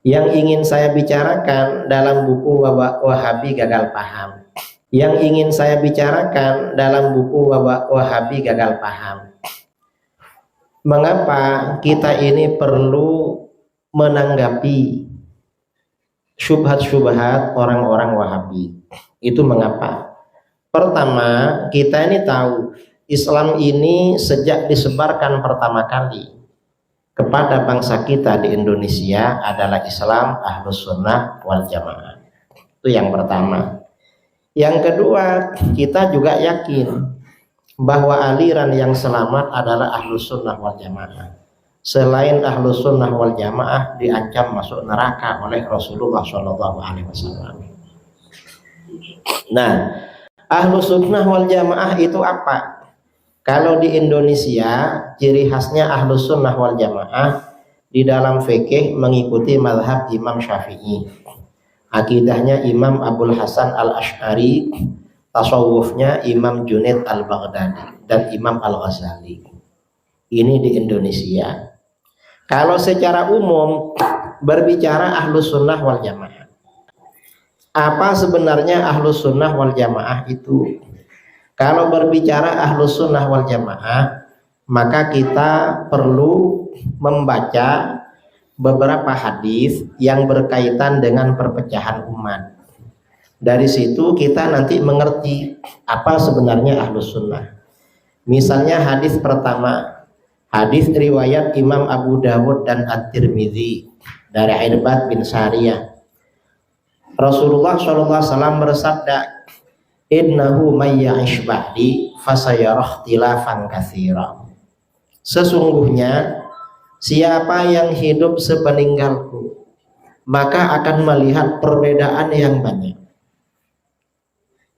Yang ingin saya bicarakan dalam buku Wahabi Gagal Paham. Yang ingin saya bicarakan dalam buku Wahabi Gagal Paham. Mengapa kita ini perlu menanggapi syubhat-syubhat orang-orang Wahabi? Itu mengapa? Pertama, kita ini tahu Islam ini sejak disebarkan pertama kali kepada bangsa kita di Indonesia adalah Islam Ahlus Sunnah wal Jamaah. Itu yang pertama. Yang kedua, kita juga yakin bahwa aliran yang selamat adalah Ahlus Sunnah wal Jamaah. Selain Ahlus Sunnah wal Jamaah diancam masuk neraka oleh Rasulullah SAW. Nah, Ahlus Sunnah wal Jamaah itu apa? Kalau di Indonesia, ciri khasnya Ahlus Sunnah wal Jamaah di dalam fikih mengikuti mazhab Imam Syafi'i. Akidahnya Imam Abdul Hasan Al-Asy'ari, tasawufnya Imam Junaid Al-Baghdadi dan Imam Al-Ghazali. Ini di Indonesia. Kalau secara umum berbicara Ahlus Sunnah wal Jamaah, apa sebenarnya Ahlus Sunnah wal Jamaah itu? Kalau berbicara Ahlus Sunnah wal Jamaah, maka kita perlu membaca beberapa hadis yang berkaitan dengan perpecahan umat. Dari situ kita nanti mengerti apa sebenarnya Ahlus Sunnah. Misalnya hadis pertama, hadis riwayat Imam Abu Dawud dan At-Tirmidzi dari Irbad bin Sariyah. Rasulullah SAW bersabda, innahu may ya'ish ba'di fasayara ikhtilafan katsira. Sesungguhnya siapa yang hidup sepeninggalku maka akan melihat perbedaan yang banyak.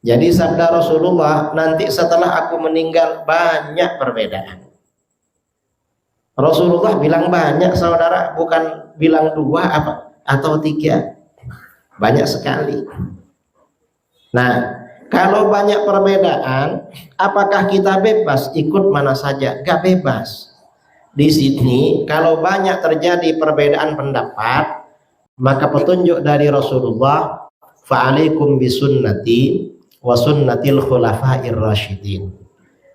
Jadi sabda Rasulullah, nanti setelah aku meninggal banyak perbedaan. Rasulullah bilang banyak, saudara, bukan bilang 2 atau 3. Banyak sekali. Nah, kalau banyak perbedaan, apakah kita bebas ikut mana saja? Gak bebas. Di sini, kalau banyak terjadi perbedaan pendapat, maka petunjuk dari Rasulullah, fa'alaikum bisunnati wa sunnatil khulafa'ir rasyidin.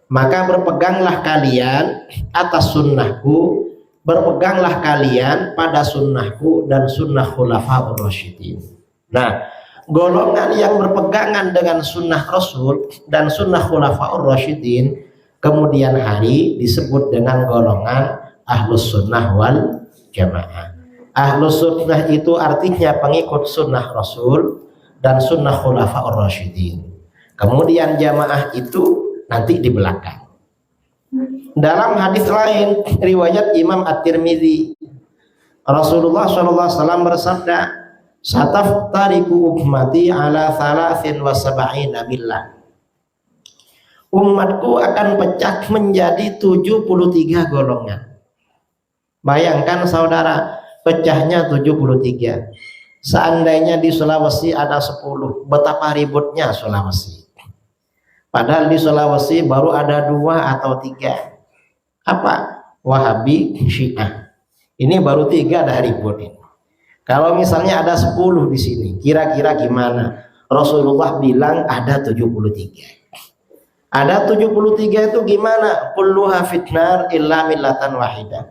Maka berpeganglah kalian atas sunnahku, berpeganglah kalian pada sunnahku dan sunnah khulafa'ir rasyidin. Nah, golongan yang berpegangan dengan sunnah Rasul dan sunnah khulafa'ur rasyidin kemudian hari disebut dengan golongan Ahlus Sunnah wal Jamaah. Ahlus Sunnah itu artinya pengikut sunnah Rasul dan sunnah khulafa'ur rasyidin. Kemudian jamaah itu nanti di belakang. Dalam hadis lain riwayat Imam At-Tirmidzi, Rasulullah SAW bersabda, sataftariku ummati ala 73 millah. Umatku akan pecah menjadi 73 golongan. Bayangkan saudara, pecahnya 73. Seandainya di Sulawesi ada 10, betapa ributnya Sulawesi. Padahal di Sulawesi baru ada 2 atau 3. Apa? Wahabi, Syiah. Ini baru 3 dah ribut ini. Kalau misalnya ada 10 di sini, kira-kira gimana? Rasulullah bilang ada 73. Ada 73 itu gimana? Kulluha fitnar illa millatan wahidah.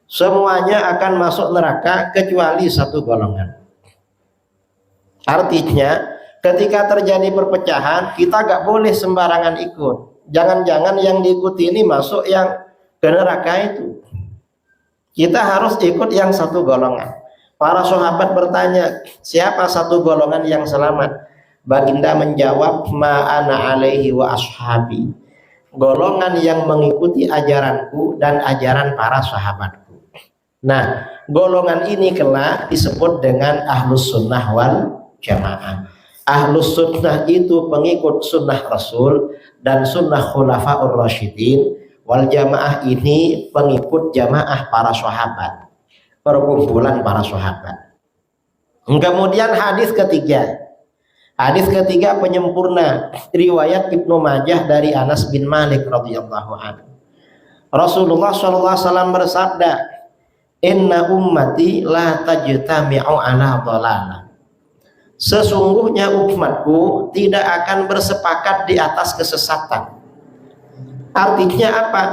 Semuanya akan masuk neraka kecuali satu golongan. Artinya, ketika terjadi perpecahan, kita gak boleh sembarangan ikut. Jangan-jangan yang diikuti ini masuk yang ke neraka itu. Kita harus ikut yang satu golongan. Para sahabat bertanya, siapa satu golongan yang selamat? Baginda menjawab, ma'ana alaihi wa ashabi. Golongan yang mengikuti ajaranku dan ajaran para sahabatku. Nah, golongan ini kelak disebut dengan Ahlus Sunnah wal Jamaah. Ahlus Sunnah itu pengikut sunnah Rasul dan sunnah Khulafa'ur Rasyidin. Wal Jamaah ini pengikut jamaah para sahabat, perkumpulan para sahabat. Kemudian hadis ketiga. Hadis ketiga penyempurna, riwayat Ibnu Majah dari Anas bin Malik radhiyallahu anhu. Rasulullah SAW bersabda, Inna ummati la tajtami'u ala dhalalah. Sesungguhnya umatku tidak akan bersepakat di atas kesesatan. Artinya apa?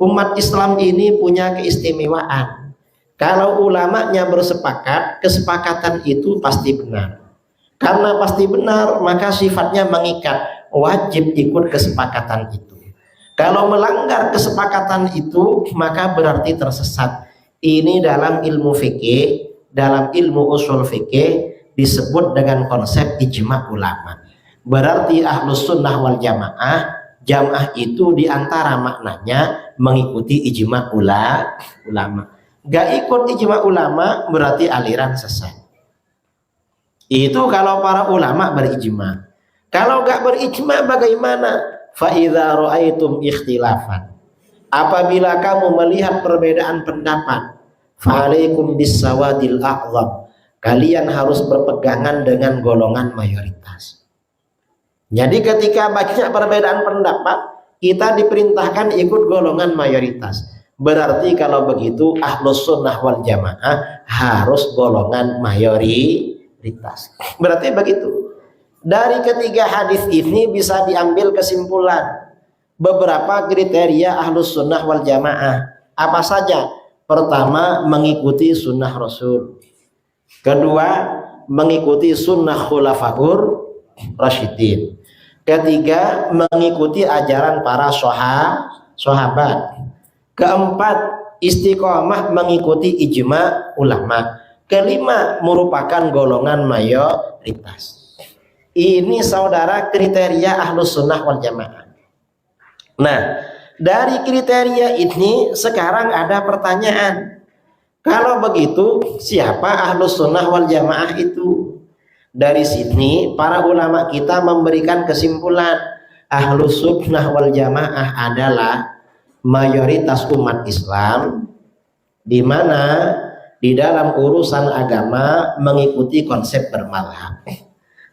Umat Islam ini punya keistimewaan. Kalau ulamanya bersepakat, kesepakatan itu pasti benar. Karena pasti benar, maka sifatnya mengikat, wajib ikut kesepakatan itu. Kalau melanggar kesepakatan itu, maka berarti tersesat. Ini dalam ilmu fikih, dalam ilmu usul fikih disebut dengan konsep ijma' ulama. Berarti ahlus sunnah wal jamaah, jamaah itu diantara maknanya mengikuti ijma' ulama. Gak ikut ijma' ulama berarti aliran sesat. Itu kalau para ulama berijma'. Kalau gak berijma' bagaimana? Fa idza ra'aitum ikhtilafan. Apabila kamu melihat perbedaan pendapat, fa'alaikum bis-sawadil a'zam. Kalian harus berpegangan dengan golongan mayoritas. Jadi ketika banyak perbedaan pendapat, kita diperintahkan ikut golongan mayoritas. Berarti kalau begitu ahlus sunnah wal jamaah harus golongan mayoritas. Berarti begitu. Dari ketiga hadis ini bisa diambil kesimpulan beberapa kriteria ahlus sunnah wal jamaah. Apa saja? Pertama, mengikuti sunnah Rasul. Kedua, mengikuti sunnah khulafaur rasyidin. Ketiga, mengikuti ajaran para sahabat. Keempat, istiqomah mengikuti ijma' ulama. Kelima, merupakan golongan mayoritas. Ini saudara kriteria ahlus sunnah wal jamaah. Nah, dari kriteria ini sekarang ada pertanyaan. Kalau begitu, siapa ahlus sunnah wal jamaah itu? Dari sini para ulama kita memberikan kesimpulan ahlus sunnah wal jamaah adalah mayoritas umat Islam di mana di dalam urusan agama mengikuti konsep bermadhab.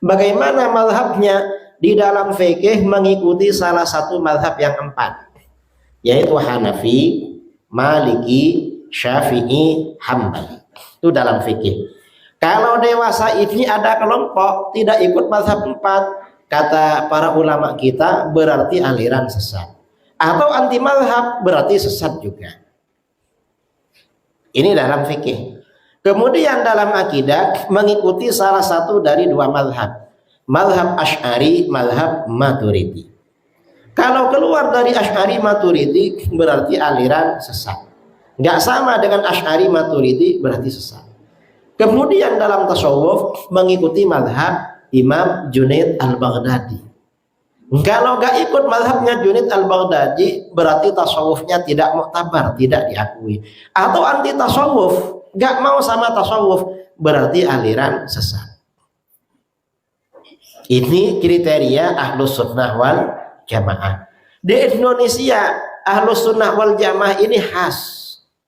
Bagaimana madhabnya? Di dalam fikih mengikuti salah satu madhab yang empat, yaitu Hanafi, Maliki, Syafi'i, Hambali. Itu dalam fikih. Kalau dewasa ini ada kelompok tidak ikut mazhab empat, kata para ulama kita berarti aliran sesat. Atau anti mazhab berarti sesat juga. Ini dalam fikih. Kemudian dalam akidah mengikuti salah satu dari dua mazhab. Mazhab Asy'ari, mazhab Maturidi. Kalau keluar dari Asy'ari Maturidi berarti aliran sesat. Nggak sama dengan Asy'ari Maturidi berarti sesat. Kemudian dalam tasawuf mengikuti mazhab Imam Junaid al-Baghdadi. Kalau nggak ikut mazhabnya Junaid al-Baghdadi berarti tasawufnya tidak muktabar, tidak diakui. Atau anti tasawuf, nggak mau sama tasawuf berarti aliran sesat. Ini kriteria ahlus sunnah wal jamaah. Di Indonesia ahlus sunnah wal jamaah ini khas.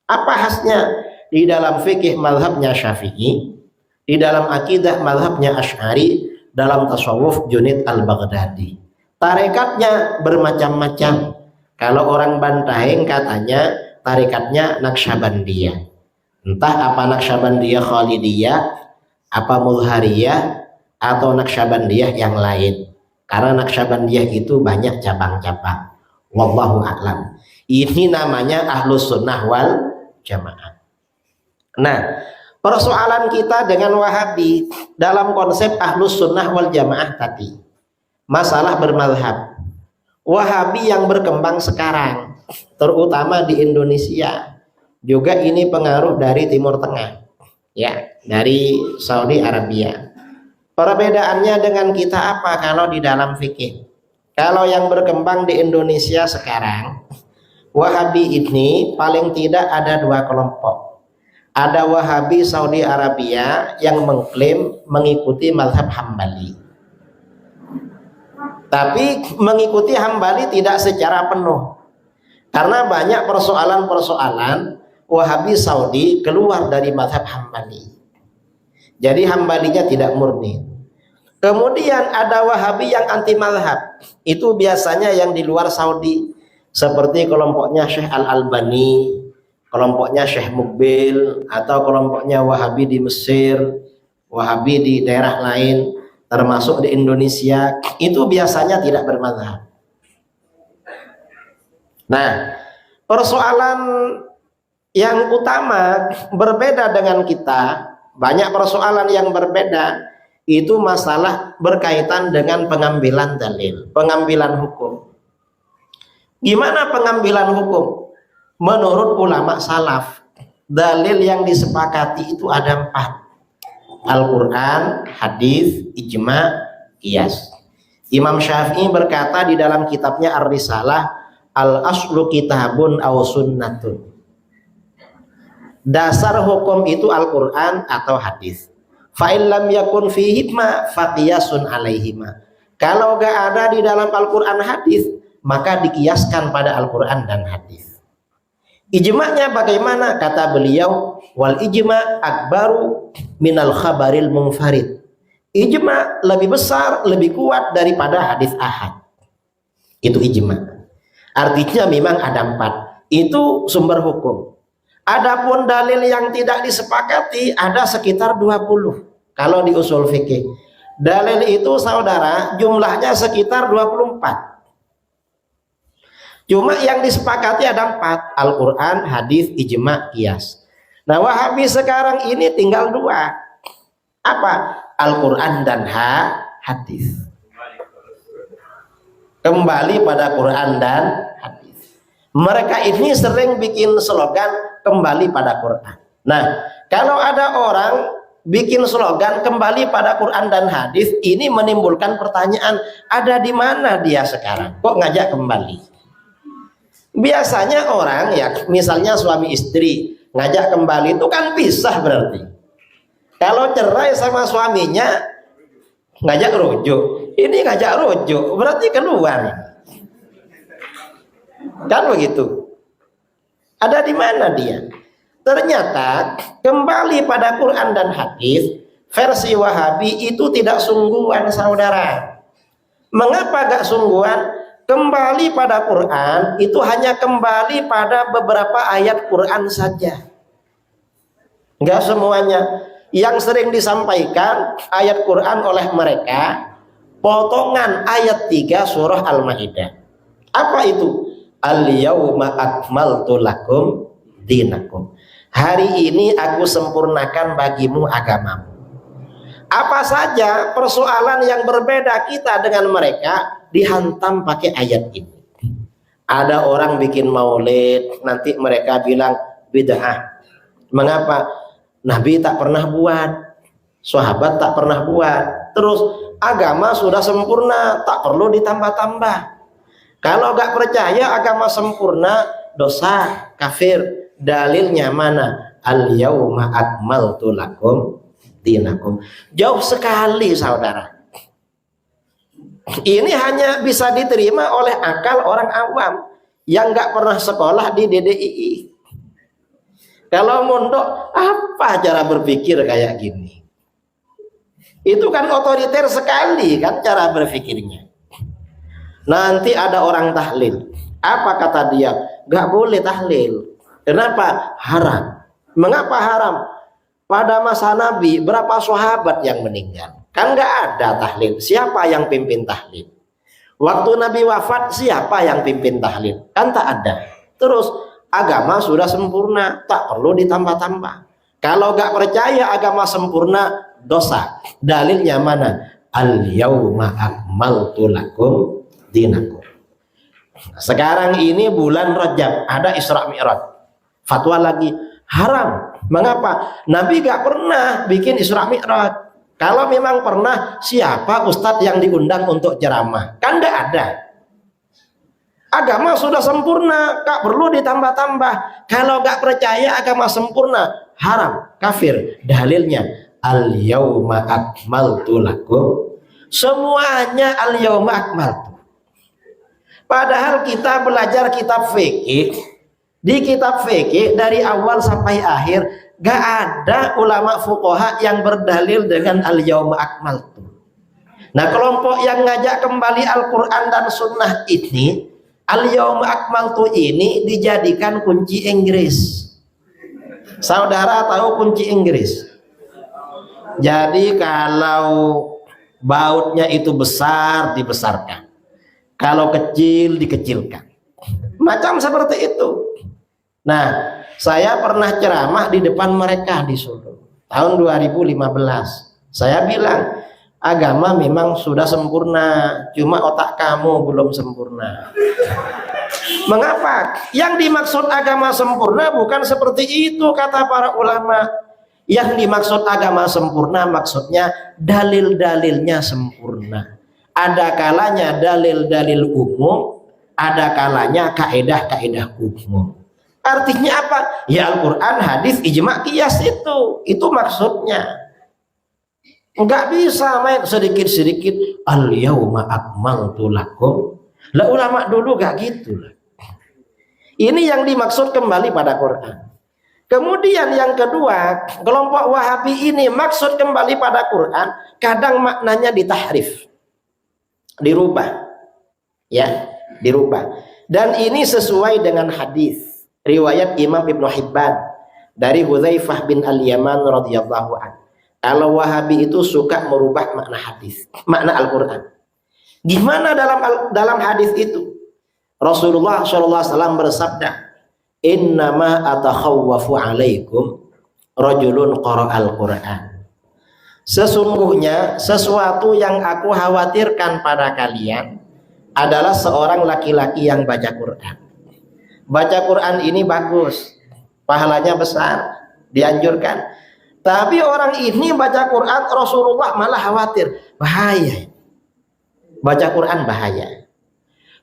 Apa khasnya? Di dalam fikih mazhabnya Syafi'i, di dalam akidah mazhabnya Asy'ari, dalam tasawuf Junaid al-Baghdadi. Tarekatnya bermacam-macam. Kalau orang Bantaeng katanya tarekatnya Naqsyabandiyah. Entah apa Naqsyabandiyah Khalidiyah, apa Mulhariyah, atau Naqsyabandiyah yang lain. Karena Naqsyabandiyah itu banyak cabang-cabang. Wallahu a'lam. Ini namanya ahlus sunnah wal jamaah. Nah, persoalan kita dengan Wahabi dalam konsep ahlus sunnah wal jamaah tadi, masalah bermadhab. Wahabi yang berkembang sekarang, terutama di Indonesia, juga ini pengaruh dari Timur Tengah, ya, dari Saudi Arabia. Perbedaannya dengan kita apa kalau di dalam fikih? Kalau yang berkembang di Indonesia sekarang, Wahabi ini paling tidak ada dua kelompok. Ada Wahabi Saudi Arabia yang mengklaim mengikuti mazhab Hambali. Tapi mengikuti Hambali tidak secara penuh. Karena banyak persoalan-persoalan Wahabi Saudi keluar dari mazhab Hambali. Jadi Hambalinya tidak murni. Kemudian ada Wahabi yang anti mazhab. Itu biasanya yang di luar Saudi. Seperti kelompoknya Syekh Al-Albani, kelompoknya Syekh Mukbil atau kelompoknya Wahabi di Mesir, Wahabi di daerah lain, termasuk di Indonesia, itu biasanya tidak bermadzhab. Nah, persoalan yang utama berbeda dengan kita, banyak persoalan yang berbeda, itu masalah berkaitan dengan pengambilan dalil, pengambilan hukum. Gimana pengambilan hukum? Menurut ulama salaf, dalil yang disepakati itu ada 4. Al-Quran, hadis, ijma, qiyas. Imam Syafi'i berkata di dalam kitabnya Ar-Risalah, al-aslu kitabun aw sunnatun. Dasar hukum itu Al-Quran atau hadis. Fa'in lam yakun fihima faqiyasun alaihima. Kalau gak ada di dalam Al-Quran hadis, maka dikiaskan pada Al-Quran dan hadis. Ijma'nya bagaimana? Kata beliau, wal ijma' akbaru minal khabaril munfarid. Ijma' lebih besar, lebih kuat daripada hadis ahad. Itu ijma'. Artinya memang ada 4. Itu sumber hukum. Adapun dalil yang tidak disepakati ada sekitar 20. Kalau di usul fikih, dalil itu saudara jumlahnya sekitar 24. Cuma yang disepakati ada 4, Al-Quran, hadis, ijma, qiyas. Nah, Wahabi sekarang ini tinggal 2. Apa? Al-Quran dan hadis. Kembali pada Quran dan hadis. Mereka ini sering bikin slogan kembali pada Quran. Nah, kalau ada orang bikin slogan kembali pada Quran dan hadis, ini menimbulkan pertanyaan, ada di mana dia sekarang? Kok ngajak kembali? Biasanya orang ya, misalnya suami istri ngajak kembali itu kan pisah berarti. Kalau cerai sama suaminya ngajak rujuk, ini ngajak rujuk berarti keluar. Kan begitu. Ada di mana dia? Ternyata kembali pada Quran dan hadis versi Wahabi itu tidak sungguhan, saudara. Mengapa gak sungguhan? Kembali pada Quran itu hanya kembali pada beberapa ayat Quran saja, nggak semuanya. Yang sering disampaikan ayat Quran oleh mereka potongan ayat 3 surah Al-Maidah. Apa itu? Al-yauma akmaltu lakum dinakum. Hari ini aku sempurnakan bagimu agamamu. Apa saja persoalan yang berbeda kita dengan mereka dihantam pakai ayat ini. Ada orang bikin maulid, nanti mereka bilang bid'ah. Mengapa? Nabi tak pernah buat, sahabat tak pernah buat. Terus agama sudah sempurna, tak perlu ditambah-tambah. Kalau gak percaya agama sempurna, dosa, kafir. Dalilnya mana? Al-yauma akmaltu lakum dinakum. Jauh sekali, saudara. Ini hanya bisa diterima oleh akal orang awam yang nggak pernah sekolah di DDII. Kalau mondok, apa cara berpikir kayak gini? Itu kan otoriter sekali kan cara berpikirnya. Nanti ada orang tahlil, apa kata dia? Nggak boleh tahlil. Kenapa? Haram. Mengapa haram? Pada masa Nabi berapa sahabat yang meninggal? Kan nggak ada tahlil. Siapa yang pimpin tahlil? Waktu Nabi wafat siapa yang pimpin tahlil? Kan tak ada. Terus agama sudah sempurna, tak perlu ditambah-tambah. Kalau nggak percaya agama sempurna, dosa. Dalilnya mana? Al-yauma akmaltu lakum dinakum. Sekarang ini bulan Rajab, ada Isra Mi'raj. Fatwa lagi haram. Mengapa? Nabi nggak pernah bikin Isra Mi'raj. Kalau memang pernah, siapa ustadz yang diundang untuk ceramah? Kan tidak ada. Agama sudah sempurna, tak perlu ditambah-tambah. Kalau gak percaya agama sempurna, haram, kafir. Dalilnya, al-yauma akmaltu lakum. Semuanya al-yauma akmaltu. Padahal kita belajar kitab fikih. Di kitab fikih dari awal sampai akhir, gak ada ulama fuqaha yang berdalil dengan al-yauma akmaltu. Nah, kelompok yang ngajak kembali Al-Quran dan Sunnah ini, al-yauma akmaltu ini dijadikan kunci Inggris. Saudara tahu kunci Inggris? Jadi kalau bautnya itu besar dibesarkan, kalau kecil dikecilkan. Macam seperti itu. Nah, saya pernah ceramah di depan mereka di Solo tahun 2015. Saya bilang, agama memang sudah sempurna, cuma otak kamu belum sempurna. Mengapa? Yang dimaksud agama sempurna bukan seperti itu kata para ulama. Yang dimaksud agama sempurna maksudnya dalil-dalilnya sempurna. Ada kalanya dalil-dalil umum, ada kalanya kaedah-kaedah umum. Artinya apa? Ya Al-Quran, hadis, ijma, qiyas itu maksudnya. Enggak bisa main sedikit-sedikit al-yauma akmaltu lakum. Lah ulama dulu gak gitu lah. Ini yang dimaksud kembali pada Quran. Kemudian yang kedua, kelompok Wahabi ini maksud kembali pada Quran, kadang maknanya ditahrif, dirubah, ya, dirubah. Dan ini sesuai dengan hadis riwayat Imam Ibnu Hibban dari Hudzaifah bin Al-Yaman radhiyallahu anhu. Kalau Wahabi itu suka merubah makna hadis, makna Al-Quran. Gimana dalam hadis itu? Rasulullah SAW bersabda, innama atakhawwafu alaikum rajulun qara'al Quran. Sesungguhnya sesuatu yang aku khawatirkan pada kalian adalah seorang laki-laki yang baca Quran. Baca Quran ini bagus, pahalanya besar, dianjurkan. Tapi orang ini baca Quran, Rasulullah malah khawatir, bahaya. Baca Quran bahaya.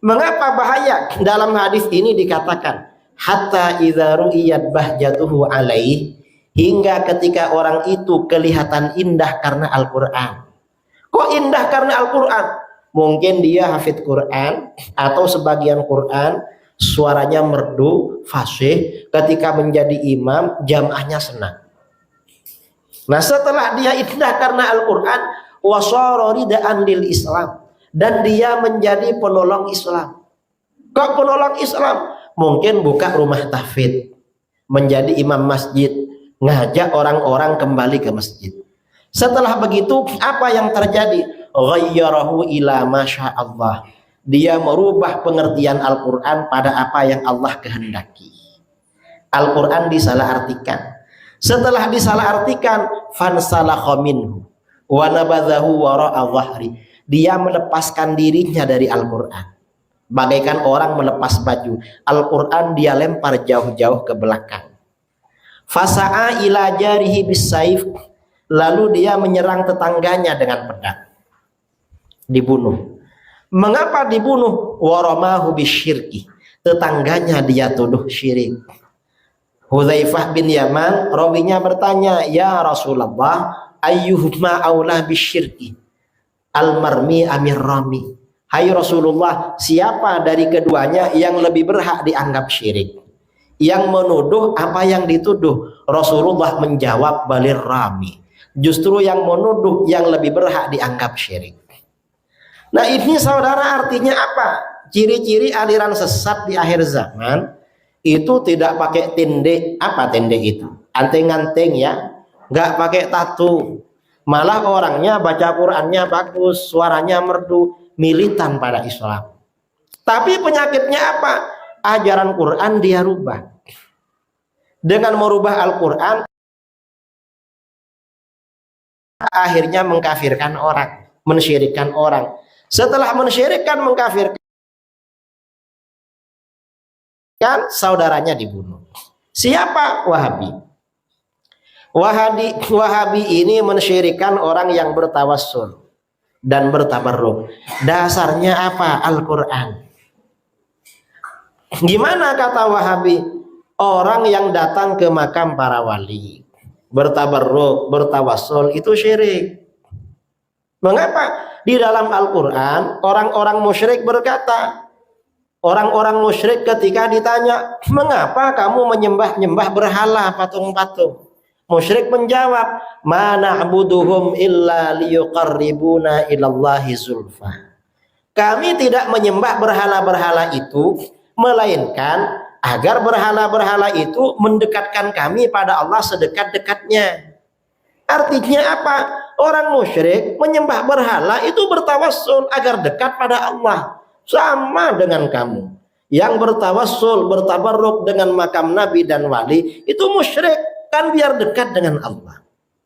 Mengapa bahaya? Dalam hadis ini dikatakan, hatta idza ru'iyat bahjatuhu alaih, hingga ketika orang itu kelihatan indah karena Al-Quran. Kok indah karena Al-Quran? Mungkin dia hafid Quran atau sebagian Quran, suaranya merdu, fasih, ketika menjadi imam jamaahnya senang. Nah, setelah dia indah karena Al-Quran, wasara ridaan lil Islam, dan dia menjadi penolong Islam. Kok penolong Islam? Mungkin buka rumah tahfidz, menjadi imam masjid, ngajak orang-orang kembali ke masjid. Setelah begitu, apa yang terjadi? Ghayyarahu ila masya Allah. Dia merubah pengertian Al-Quran pada apa yang Allah kehendaki. Al-Quran disalahartikan. Setelah disalahartikan, fansalakha minhu wa nabadhahu wara'a dhahri. Dia melepaskan dirinya dari Al-Quran, bagaikan orang melepas baju. Al-Quran dia lempar jauh-jauh ke belakang. Fasa'a ila jarihi bisayf, lalu dia menyerang tetangganya dengan pedang, dibunuh. Mengapa dibunuh? Waramahu bisyirki, tetangganya dia tuduh syirik. Hudzaifah bin Yaman rawinya bertanya, ya Rasulullah, ayyuhuma aula bisyirki, al-marmi amir rami. Hai Rasulullah, siapa dari keduanya yang lebih berhak dianggap syirik? Yang menuduh apa yang dituduh? Rasulullah menjawab, balir rami. Justru yang menuduh yang lebih berhak dianggap syirik. Nah, ini saudara artinya apa? Ciri-ciri aliran sesat di akhir zaman itu tidak pakai tende. Apa tende itu? Anteng-anteng ya, nggak pakai tato. Malah orangnya baca Qurannya bagus, suaranya merdu, militan pada Islam. Tapi penyakitnya apa? Ajaran Quran dia rubah. Dengan merubah Al-Quran, akhirnya mengkafirkan orang, mensyirikkan orang. Setelah mensyirikkan, mengkafirkan, saudaranya dibunuh. Siapa? Wahabi. Wahabi ini mensyirikkan orang yang bertawassul dan bertabarruk. Dasarnya apa? Al-Quran. Gimana kata Wahabi? Orang yang datang ke makam para wali, bertabarruk, bertawassul, itu syirik. Mengapa? Di dalam Al-Quran orang-orang musyrik berkata, orang-orang musyrik ketika ditanya, mengapa kamu menyembah-nyembah berhala, patung-patung? Musyrik menjawab, ma na'buduhum illa liyuqarribuna ilallahi zulfa. Kami tidak menyembah berhala-berhala itu, melainkan agar berhala-berhala itu mendekatkan kami pada Allah sedekat-dekatnya. Artinya apa? Orang musyrik menyembah berhala itu bertawassul agar dekat pada Allah. Sama dengan kamu yang bertawassul, bertabarruk dengan makam nabi dan wali, itu musyrik, kan biar dekat dengan Allah.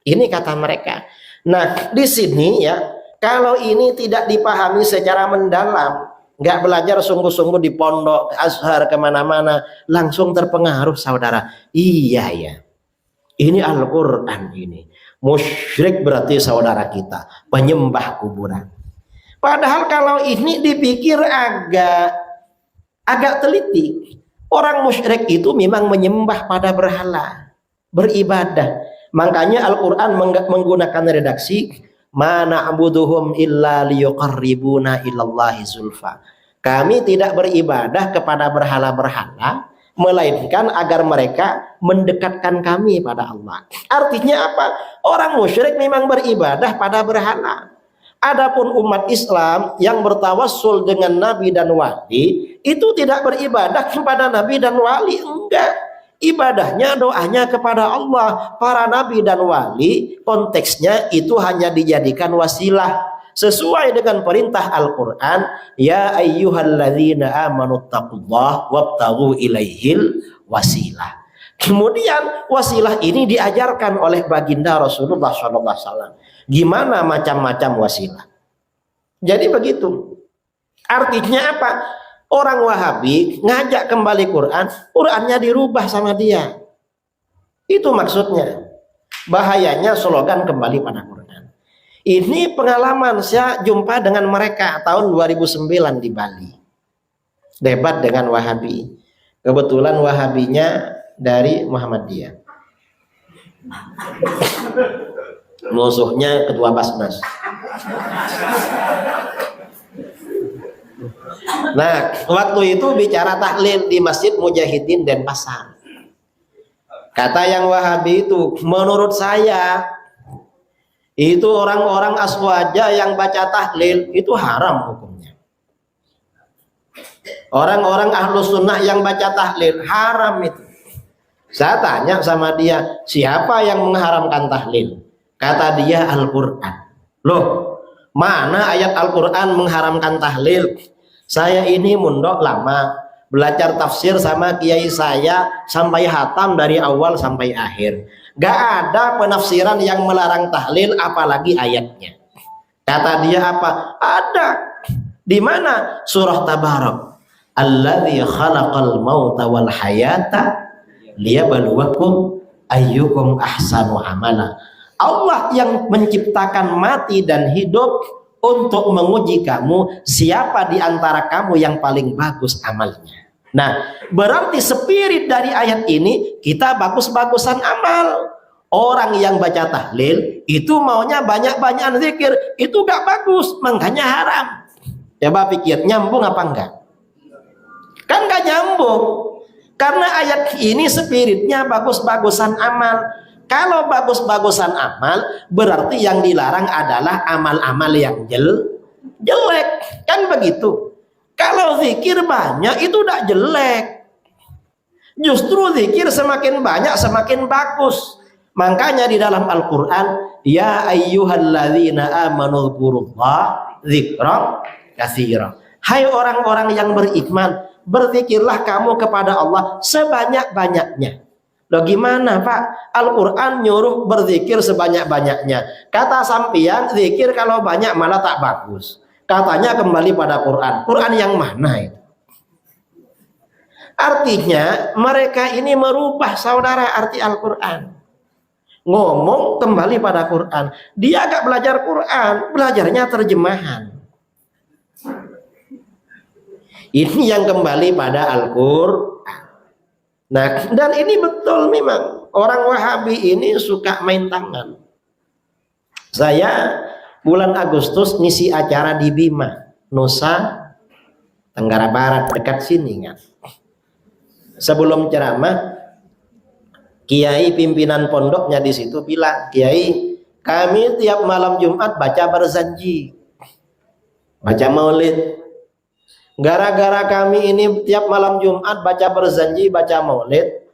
Ini kata mereka. Nah, di sini ya, kalau ini tidak dipahami secara mendalam, nggak belajar sungguh-sungguh di pondok, Azhar, kemana-mana, langsung terpengaruh saudara. Iya ya, ini Al-Quran ini. Musyrik berarti saudara kita, penyembah kuburan. Padahal kalau ini dipikir agak teliti, orang musyrik itu memang menyembah pada berhala, beribadah. Makanya Al-Quran menggunakan redaksi mana abuduhum illa liyuqarribuna ilallahi zulfa. Kami tidak beribadah kepada berhala-berhala, melainkan agar mereka mendekatkan kami pada Allah. Artinya apa? Orang musyrik memang beribadah pada berhala. Adapun umat Islam yang bertawassul dengan nabi dan wali itu tidak beribadah kepada nabi dan wali, enggak. Ibadahnya, doanya kepada Allah. Para nabi dan wali konteksnya itu hanya dijadikan wasilah sesuai dengan perintah Al-Quran, ya ayyuhalladzina amanu taqullah wabtaghu ilaihil wasilah. Kemudian wasilah ini diajarkan oleh baginda Rasulullah SAW. Gimana macam-macam wasilah. Jadi begitu. Artinya apa? Orang Wahabi ngajak kembali Quran, Qurannya dirubah sama dia. Itu maksudnya. Bahayanya slogan kembali pada Quran. Ini pengalaman saya jumpa dengan mereka tahun 2009 di Bali. Debat dengan Wahabi. Kebetulan Wahabinya dari Muhammadiyah. Musuhnya ketua Basnas. Nah, waktu itu bicara tahlil di Masjid Mujahidin Denpasar. Kata yang Wahabi itu, menurut saya itu orang-orang aswaja yang baca tahlil itu haram hukumnya. Orang-orang ahlus sunnah yang baca tahlil haram itu. Saya tanya sama dia, siapa yang mengharamkan tahlil? Kata dia Al-Quran. Loh, mana ayat Al-Quran mengharamkan tahlil? Saya ini mondok lama, belajar tafsir sama kiai saya sampai hatam dari awal sampai akhir. Gak ada penafsiran yang melarang tahlil, apalagi ayatnya. Kata dia apa? Ada. Di mana? Surah Tabarak. Alladzi khalaqal mauta wal hayata liyabluwakum ayyukum ahsanu amala. Allah yang menciptakan mati dan hidup untuk menguji kamu siapa di antara kamu yang paling bagus amalnya. Nah, berarti spirit dari ayat ini kita bagus-bagusan amal. Orang yang baca tahlil itu maunya banyak-banyakan zikir, itu gak bagus, makanya haram. Coba pikir, nyambung apa enggak? Kan gak nyambung. Karena ayat ini spiritnya bagus-bagusan amal. Kalau bagus-bagusan amal, berarti yang dilarang adalah amal-amal yang jelek. Kan begitu. Kalau zikir banyak, itu tidak jelek. Justru zikir semakin banyak, semakin bagus. Makanya di dalam Al-Quran, ya ayyuhalladzina amanu dzkurullah dzikran katsiran. Hai orang-orang yang beriman, berzikirlah kamu kepada Allah sebanyak-banyaknya. Loh gimana Pak? Al-Quran nyuruh berzikir sebanyak-banyaknya. Kata sampian zikir kalau banyak malah tak bagus. Katanya kembali pada Quran. Quran yang mana itu? Artinya mereka ini merubah saudara arti Al-Quran. Ngomong kembali pada Quran. Dia agak belajar Quran, belajarnya terjemahan. Ini yang kembali pada Al-Quran. Nah, dan ini betul memang orang Wahabi ini suka main tangan. Saya bulan Agustus ngisi acara di Bima, Nusa Tenggara Barat, dekat sini kan. Sebelum ceramah, kiai pimpinan pondoknya di situ bilang, "Kiai, kami tiap malam Jumat baca berzanji, baca maulid. Gara-gara kami ini tiap malam Jumat baca berzanji, baca maulid,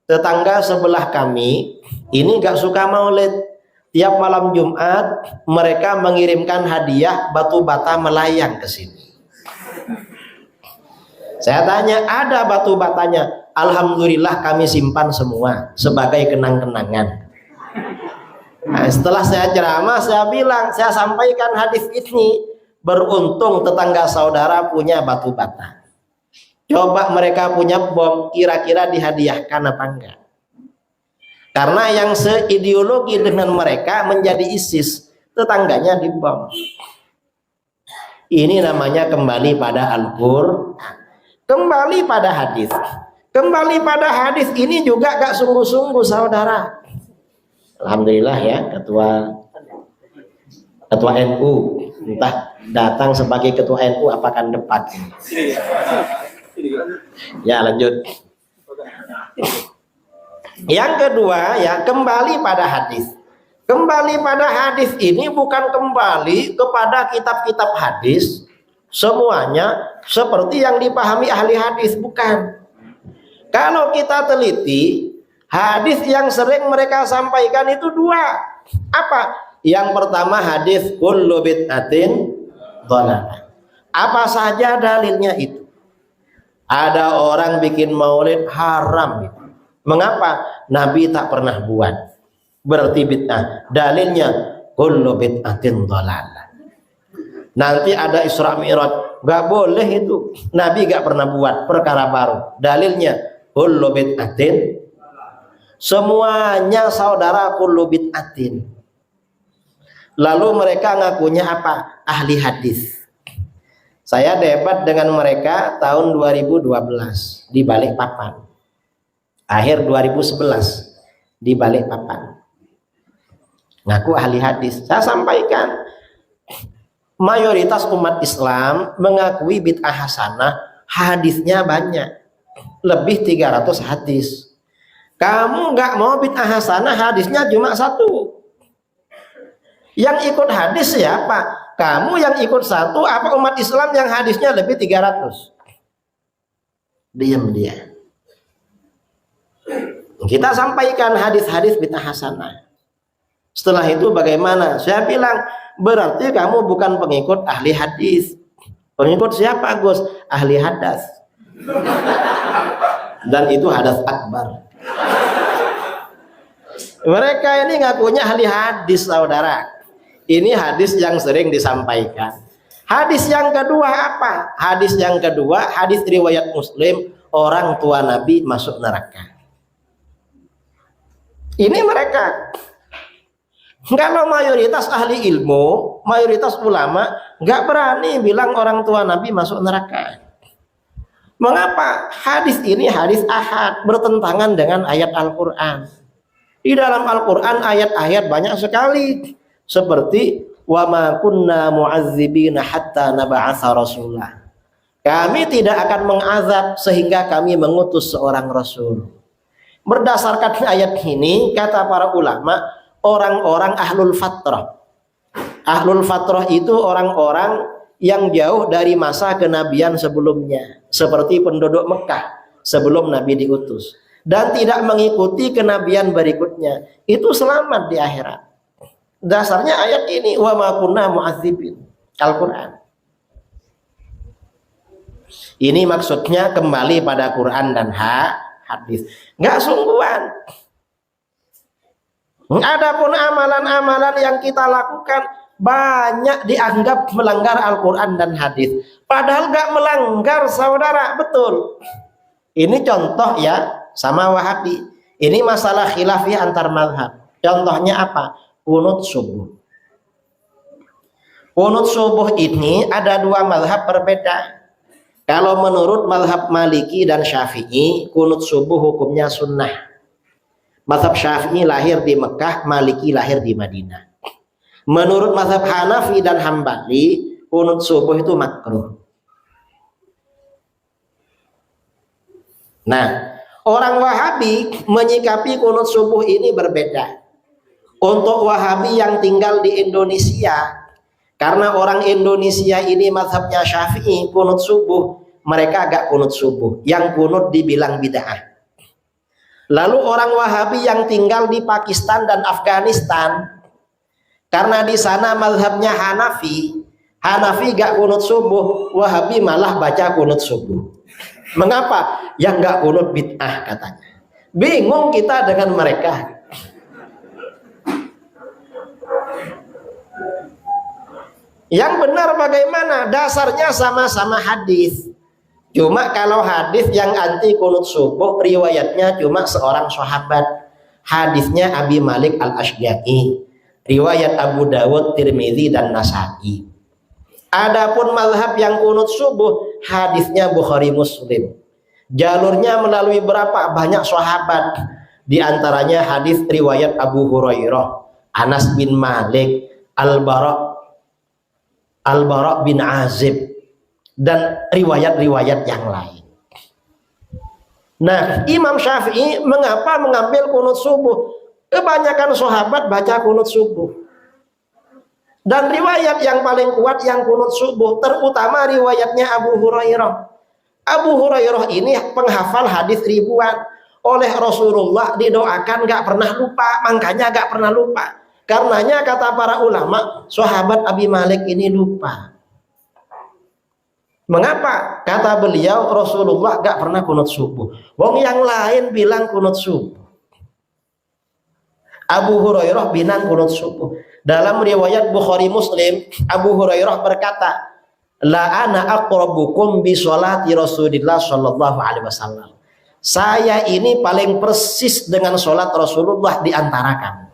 tetangga sebelah kami ini gak suka maulid. Tiap malam Jumat mereka mengirimkan hadiah batu bata melayang ke sini. Saya tanya, ada batu batanya? Alhamdulillah kami simpan semua sebagai kenang-kenangan. Nah, setelah saya ceramah, saya bilang, saya sampaikan hadis ini. Beruntung tetangga saudara punya batu bata. Coba mereka punya bom, kira-kira dihadiahkan apa enggak? Karena yang seideologi dengan mereka menjadi ISIS, tetangganya dibom. Ini namanya kembali pada Al-Qur'an, kembali pada hadis. Kembali pada hadis ini juga gak sungguh-sungguh saudara. Alhamdulillah ya, ketua NU entah datang sebagai ketua NU apakan depan. Ya, lanjut. Yang kedua ya, kembali pada hadis. Kembali pada hadis ini bukan kembali kepada kitab-kitab hadis semuanya seperti yang dipahami ahli hadis, bukan. Kalau kita teliti, hadis yang sering mereka sampaikan itu dua. Apa? Yang pertama hadis kullu bid'atin dhalalah. Apa saja dalilnya itu? Ada orang bikin maulid haram. Mengapa? Nabi tak pernah buat. Berarti bid'ah. Dalilnya kullu bid'atin dhalalah. Nanti ada Isra Mi'raj, gak boleh itu. Nabi gak pernah buat perkara baru. Dalilnya kullu bid'atin. Semuanya saudara kullu bid'atin. Lalu mereka ngakunya apa? Ahli hadis. Saya debat dengan mereka tahun 2012 di Balikpapan. Akhir 2011 di Balikpapan. Ngaku ahli hadis. Saya sampaikan, mayoritas umat Islam mengakui bid'ah hasanah, hadisnya banyak. Lebih 300 hadis. Kamu nggak mau bid'ah hasanah, hadisnya cuma satu. Yang ikut hadis siapa? Kamu yang ikut satu, apa umat Islam yang hadisnya lebih 300? Diam dia. Kita sampaikan hadis-hadis bid'ah hasanah. Setelah itu bagaimana? Saya bilang, berarti kamu bukan pengikut ahli hadis. Pengikut siapa, Gus? Ahli hadas. Dan itu hadas akbar. Mereka ini ngakunya ahli hadis, saudara. Ini hadis yang sering disampaikan. Hadis yang kedua apa? Hadis yang kedua, hadis riwayat Muslim, orang tua Nabi masuk neraka. Ini mereka. Kalau mayoritas ahli ilmu, mayoritas ulama nggak berani bilang orang tua Nabi masuk neraka. Mengapa? Hadis ini hadis ahad, bertentangan dengan ayat Al-Quran. Di dalam Al-Quran ayat-ayat banyak sekali. Seperti wa ma kunna mu'azzibina hatta nab'atsa rasulah. Kami tidak akan mengazab sehingga kami mengutus seorang rasul. Berdasarkan ayat ini kata para ulama, orang-orang ahlul fatrah. Ahlul fatrah itu orang-orang yang jauh dari masa kenabian sebelumnya, seperti penduduk Mekah sebelum Nabi diutus, dan tidak mengikuti kenabian berikutnya, itu selamat di akhirat. Dasarnya ayat ini, wa ma kunna mu'adzibin, Al-Quran. Ini maksudnya kembali pada Quran dan hadis. Nggak sungguhan. Adapun amalan-amalan yang kita lakukan banyak dianggap melanggar Al-Quran dan hadis. Padahal nggak melanggar, saudara, betul. Ini contoh ya, sama Wahabi. Ini masalah khilafiyah antar mazhab. Contohnya apa? Qunut subuh. Qunut subuh ini ada dua mazhab berbeda. Kalau menurut mazhab Maliki dan Syafi'i, qunut subuh hukumnya sunnah. Mazhab Syafi'i lahir di Mekah, Maliki lahir di Madinah. Menurut mazhab Hanafi dan Hambali, qunut subuh itu makruh. Nah, orang Wahabi menyikapi qunut subuh ini berbeda. Untuk Wahabi yang tinggal di Indonesia, Karena orang Indonesia ini mazhabnya Syafi'i, kunut subuh, mereka agak kunut subuh. Yang kunut dibilang bid'ah. Lalu orang Wahabi yang tinggal di Pakistan dan Afghanistan, karena di sana mazhabnya Hanafi, Hanafi gak kunut subuh, Wahabi malah baca kunut subuh. Mengapa? Yang gak kunut bid'ah katanya. Bingung kita dengan mereka. Yang benar bagaimana? Dasarnya sama-sama hadis. Cuma kalau hadis yang anti kunut subuh riwayatnya cuma seorang sahabat. Hadisnya Abi Malik Al-Asyja'i. Riwayat Abu Dawud, Tirmidzi dan Nasa'i. Adapun mazhab yang kunut subuh hadisnya Bukhari Muslim. Jalurnya melalui berapa banyak sahabat. Di antaranya hadis riwayat Abu Hurairah, Anas bin Malik, Al-Bara bin Azib, dan riwayat-riwayat yang lain. Nah, Imam Syafi'i mengapa mengambil kunut subuh? Kebanyakan sahabat baca kunut subuh. Dan riwayat yang paling kuat yang kunut subuh, terutama riwayatnya Abu Hurairah. Abu Hurairah ini penghafal hadis ribuan. Oleh Rasulullah didoakan gak pernah lupa, makanya gak pernah lupa. Karenanya kata para ulama, sahabat Abi Malik ini lupa. Mengapa? Kata beliau, Rasulullah gak pernah kunut subuh. Wong yang lain bilang kunut subuh. Abu Hurairah bilang kunut subuh. Dalam riwayat Bukhari Muslim, Abu Hurairah berkata, la ana aqrabukum bi sholati Rasulillah sallallahu alaihi wasallam. Saya ini paling persis dengan sholat Rasulullah di antara kamu.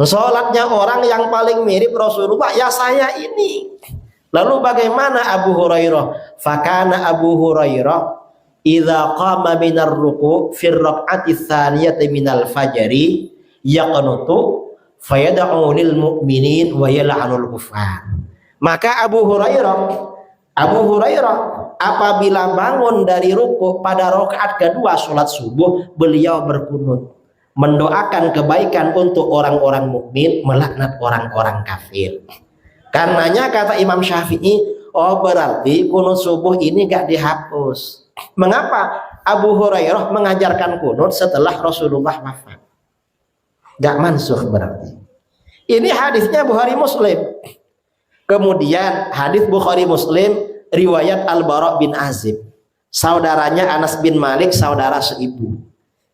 Sholatnya orang yang paling mirip Rasulullah ya saya ini. Lalu bagaimana Abu Hurairah? Fakana Abu Hurairah idza qama minar ruku' fi raq'ati tsaniyati minal fajri yaqnutu fayad'u lil mu'minin wa yal'anul kufar. Maka Abu Hurairah apabila bangun dari ruku' pada rakaat kedua salat subuh, beliau berkunut mendoakan kebaikan untuk orang-orang mukmin, melaknat orang-orang kafir. Karenanya kata Imam Syafi'i, oh berarti kunut subuh ini gak dihapus. Mengapa? Abu Hurairah mengajarkan kunut setelah Rasulullah wafat. Gak mansukh berarti. Ini hadisnya Bukhari Muslim. Kemudian hadis Bukhari Muslim riwayat Al-Bara bin Azib. Saudaranya Anas bin Malik, saudara seibu.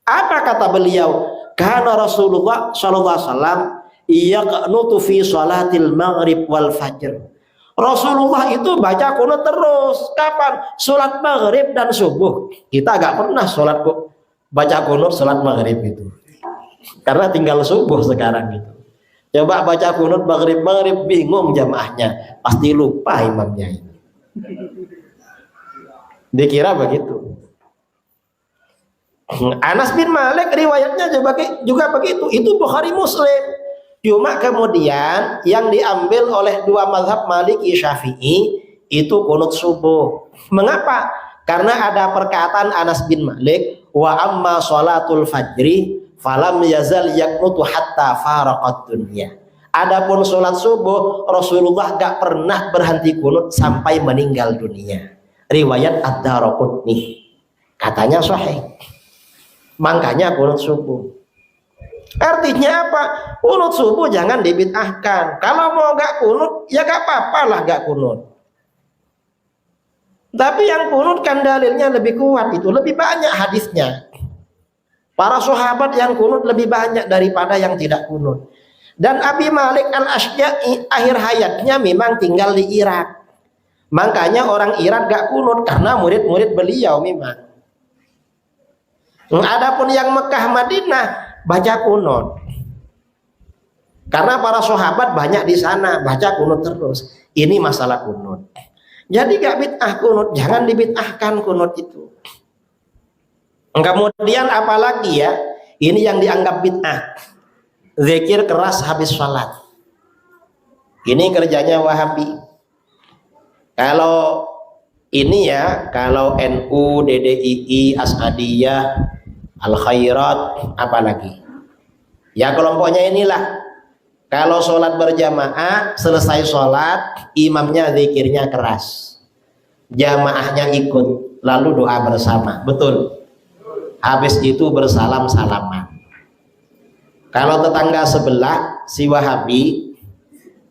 Apa kata beliau? Karena Rasulullah sallallahu alaihi wasallam yaqnutu fi salatil maghrib wal fajr. Rasulullah itu baca kunut terus. Kapan? Salat maghrib dan subuh. Kita agak pernah salat baca kunut salat maghrib itu. Karena tinggal subuh sekarang gitu. Coba baca kunut maghrib bingung jamaahnya. Pasti lupa imamnya ini. Dikira begitu. Anas bin Malik riwayatnya juga begitu. Itu Bukhari Muslim. Cuma kemudian yang diambil oleh dua mazhab Maliki Syafi'i itu kunut subuh. Mengapa? Karena ada perkataan Anas bin Malik, wa amma sholatul fajri falam yazal yaqnutu hatta faraqat dunya. Adapun sholat subuh Rasulullah gak pernah berhenti kunut sampai meninggal dunia. Riwayat Ad-Daraqutni. Katanya sahih. Makanya kunut subuh. Artinya apa? Kunut subuh jangan dibid'ahkan. Kalau mau gak kunut, ya gak apa-apa lah gak kunut. Tapi yang kunut kan dalilnya lebih kuat itu, lebih banyak hadisnya. Para sahabat yang kunut lebih banyak daripada yang tidak kunut. Dan Abi Malik Al-Asyja'i akhir hayatnya memang tinggal di Irak. Makanya orang Irak gak kunut karena murid-murid beliau memang. Adapun yang Mekah Madinah baca kunut. Karena para sahabat banyak di sana baca kunut terus. Ini masalah kunut. Jadi gak bid'ah kunut, jangan dibid'ahkan kunut itu. Kemudian apalagi ya? Ini yang dianggap bid'ah. Zikir keras habis sholat. Ini kerjanya Wahabi. Kalau ini ya, kalau NU, DDII, Asadiyah, Al Khairat, apalagi? Ya kelompoknya inilah. Kalau sholat berjamaah, selesai sholat, imamnya zikirnya keras, jamaahnya ikut, lalu doa bersama. Betul. Habis itu bersalam-salaman. Kalau tetangga sebelah, si Wahabi,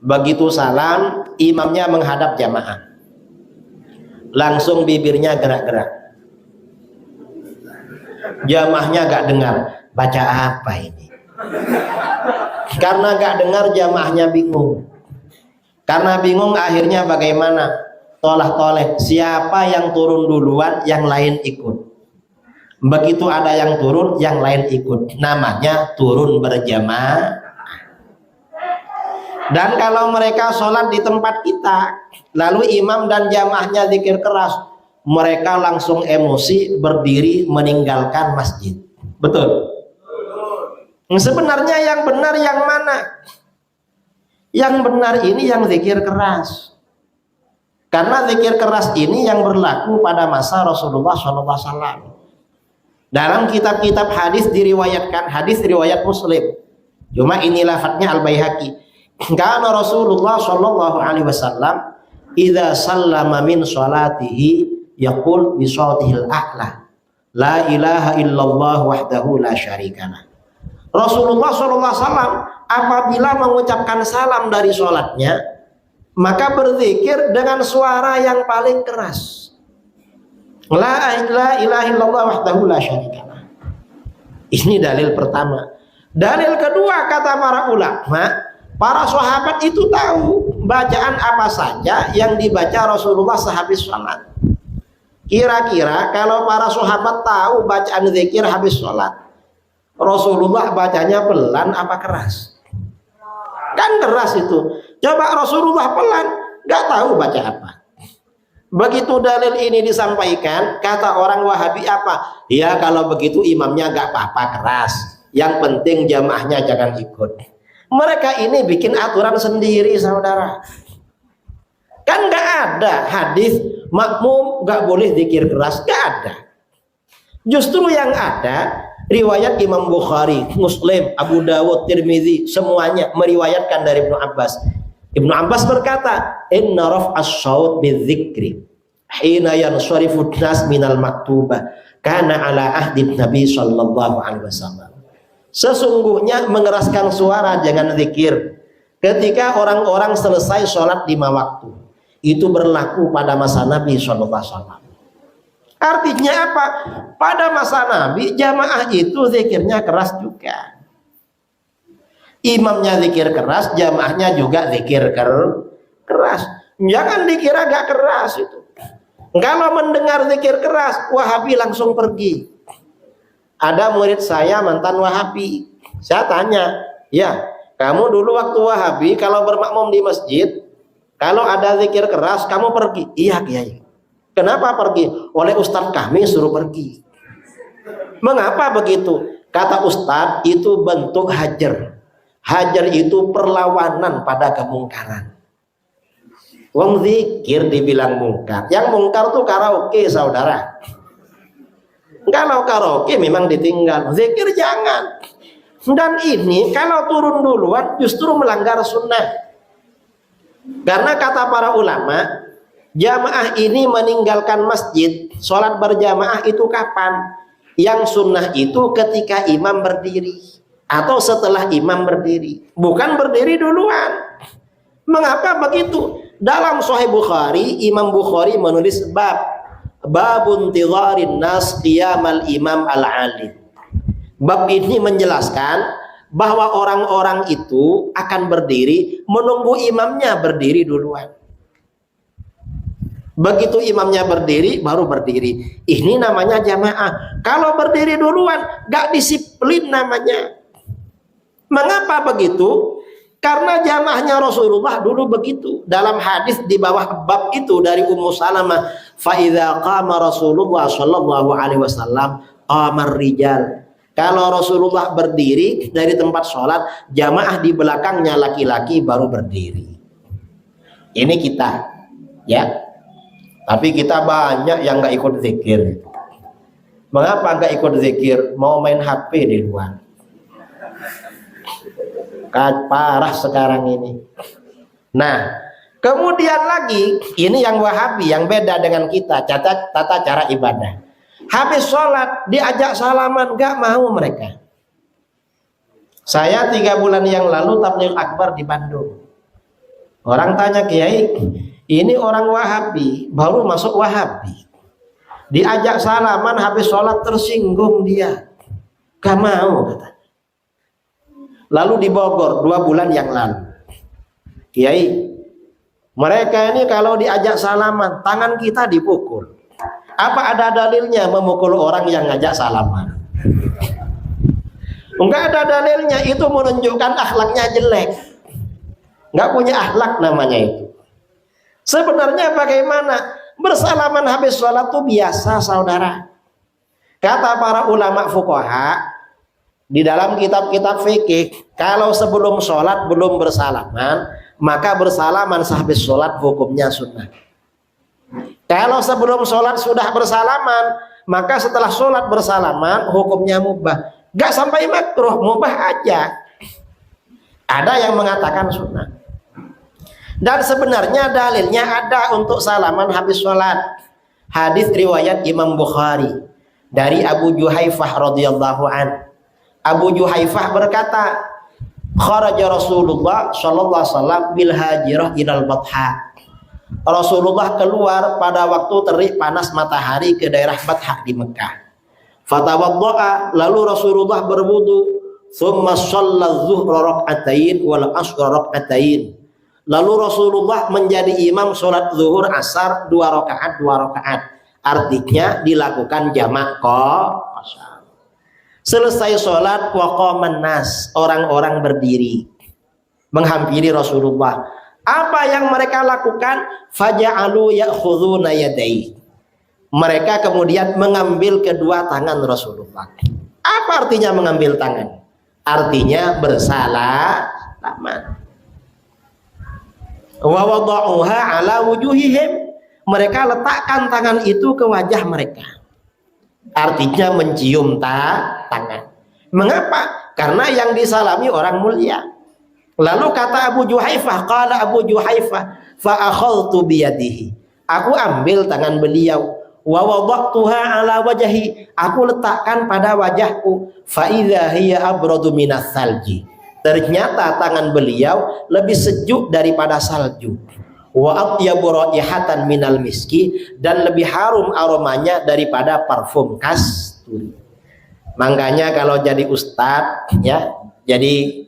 begitu salam, imamnya menghadap jamaah, langsung bibirnya gerak-gerak. Jamaahnya gak dengar, baca apa ini? Karena gak dengar, jamaahnya bingung. Karena bingung, akhirnya bagaimana? Tolah-toleh, siapa yang turun duluan, yang lain ikut. Begitu ada yang turun, yang lain ikut. Namanya turun berjamaah. Dan kalau mereka sholat di tempat kita, lalu imam dan jamaahnya zikir keras, mereka langsung emosi, berdiri meninggalkan masjid. Betul? Sebenarnya yang benar yang mana? Yang benar ini yang zikir keras. Karena zikir keras ini yang berlaku pada masa Rasulullah SAW. Dalam kitab-kitab hadis diriwayatkan, hadis riwayat Muslim. Cuma ini lafadznya Al-Baihaqi. Karena Rasulullah SAW idza sallama min salatihi yaqul bi sautihil a'la la ilaha illallah wahdahu la syarikalah. Rasulullah SAW apabila mengucapkan salam dari sholatnya, maka berzikir dengan suara yang paling keras, la ilaha illallah wahdahu la syarikalah. Ini dalil pertama. Dalil kedua, kata para ulama, para sahabat itu tahu bacaan apa saja yang dibaca Rasulullah sehabis sholat. Kira-kira kalau para sahabat tahu bacaan zikir habis sholat, Rasulullah bacanya pelan apa keras? Kan keras itu. Coba Rasulullah pelan, gak tahu baca apa. Begitu dalil ini disampaikan, kata orang Wahabi apa? Ya kalau begitu imamnya gak apa-apa keras, yang penting jamaahnya jangan ikut. Mereka ini bikin aturan sendiri, saudara. Kan gak ada hadis makmum gak boleh zikir keras, gak ada. Justru yang ada riwayat Imam Bukhari, Muslim, Abu Dawud, Tirmizi, semuanya meriwayatkan dari Ibnu Abbas. Ibnu Abbas berkata, inna raf'as shaut bidzikri hina yansarifu nas minal maktubah kana ala ahdi Nabi sallallahu alaihi wasallam. Sesungguhnya mengeraskan suara jangan zikir ketika orang-orang selesai sholat 5 waktu. Itu berlaku pada masa Nabi sallallahu alaihi wasallam. Artinya apa? Pada masa Nabi jamaah itu zikirnya keras juga. Imamnya zikir keras, jamaahnya juga zikir keras. Jangan dikira gak keras itu. Kalau mendengar zikir keras, Wahabi langsung pergi. Ada murid saya mantan Wahabi. Saya tanya, ya kamu dulu waktu Wahabi kalau bermakmum di masjid, kalau ada zikir keras kamu pergi? Iya Kiai. Kenapa pergi? Oleh Ustadz kami suruh pergi. Mengapa begitu? Kata Ustadz, itu bentuk hajar. Hajar itu perlawanan pada kemungkaran. Wong zikir dibilang mungkar. Yang mungkar tuh karaoke, saudara. Kalau karaoke memang ditinggal, zikir jangan. Dan ini kalau turun duluan justru melanggar sunnah. Karena kata para ulama, jamaah ini meninggalkan masjid, sholat berjamaah itu kapan? Yang sunnah itu ketika imam berdiri atau setelah imam berdiri, bukan berdiri duluan. Mengapa begitu? Dalam Sahih Bukhari, Imam Bukhari menulis babun tidharin nas qiyamal imam al-alim. Bab ini menjelaskan bahwa orang-orang itu akan berdiri menunggu imamnya berdiri duluan. Begitu imamnya berdiri, baru berdiri. Ini namanya jamaah. Kalau berdiri duluan, gak disiplin namanya. Mengapa begitu? Karena jamaahnya Rasulullah dulu begitu. Dalam hadis di bawah bab itu dari Ummu Salamah, fa idza qama Rasulullah sallallahu alaihi wasallam qamar rijal. Kalau Rasulullah berdiri dari tempat sholat, jamaah di belakangnya laki-laki baru berdiri. Ini kita, ya. Tapi kita banyak yang nggak ikut zikir. Mengapa nggak ikut zikir? Mau main HP di luar. Parah sekarang ini. Nah, kemudian lagi, ini yang Wahabi, yang beda dengan kita, tata cara ibadah. Habis sholat, diajak salaman, gak mau mereka. Saya 3 bulan yang lalu tabligh akbar di Bandung. Orang tanya, Kiai, ini orang Wahabi, baru masuk Wahabi. Diajak salaman, habis sholat tersinggung dia. Gak mau, katanya. Lalu di Bogor 2 bulan yang lalu. Kiai, mereka ini kalau diajak salaman, tangan kita dipukul. Apa ada dalilnya memukul orang yang ngajak salaman? Enggak ada dalilnya, itu menunjukkan akhlaknya jelek. Enggak punya akhlak namanya itu. Sebenarnya bagaimana? Bersalaman habis sholat itu biasa, saudara. Kata para ulama fuqaha di dalam kitab-kitab fikih, kalau sebelum sholat belum bersalaman, maka bersalaman sehabis sholat hukumnya sunnah. Kalau sebelum sholat sudah bersalaman, maka setelah sholat bersalaman hukumnya mubah. Gak sampai makruh, mubah aja. Ada yang mengatakan sunnah. Dan sebenarnya dalilnya ada untuk salaman habis sholat. Hadis riwayat Imam Bukhari dari Abu Juhaifah radhiyallahu an. Abu Juhaifah berkata, kharaja Rasulullah sallallahu alaihi wasallam bil hajirah ilal Batha. Rasulullah keluar pada waktu terik panas matahari ke daerah Batha di Mekah. Fatawaddo'a, lalu Rasulullah berwudu. Thumma shalla zuhra rak'atain wal asra rak'atain. Lalu Rasulullah menjadi imam sholat zuhur asar 2 rakaat. Artinya dilakukan jamak qasar. Selesai sholat waqaman nas, orang-orang berdiri menghampiri Rasulullah. Apa yang mereka lakukan? Faja'alu ya'khudhuna yadayhi. Mereka kemudian mengambil kedua tangan Rasulullah. Apa artinya mengambil tangan? Artinya bersalaman. Wa wada'uha ala wujuhihim. Mereka letakkan tangan itu ke wajah mereka. Artinya mencium tangan. Mengapa? Karena yang disalami orang mulia. Lalu kata Abu Juhaifah, qala Abu Juhaifah, fa akhadtu biyadihi. Aku ambil tangan beliau, wa wada'tuha ala wajhi. Aku letakkan pada wajahku, fa idza hiya abradu minas salji. Ternyata tangan beliau lebih sejuk daripada salju. Wa atyabu raihatan minal miski, dan lebih harum aromanya daripada parfum kasturi. Makanya kalau jadi ustadz, ya, jadi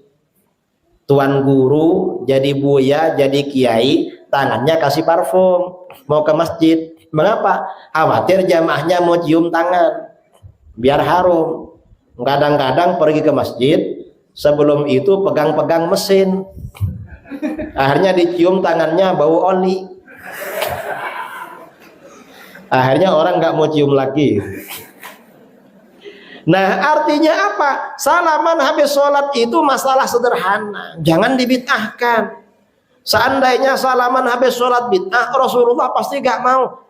tuan guru, jadi buya, jadi kiai, tangannya kasih parfum, mau ke masjid. Mengapa? Khawatir jamaahnya mau cium tangan, biar harum. Kadang-kadang pergi ke masjid, sebelum itu pegang-pegang mesin, akhirnya dicium tangannya bau oli. Akhirnya orang nggak mau cium lagi. Nah, artinya apa? Salaman habis sholat itu masalah sederhana, jangan dibid'ahkan. Seandainya salaman habis sholat bid'ah, Rasulullah pasti gak mau.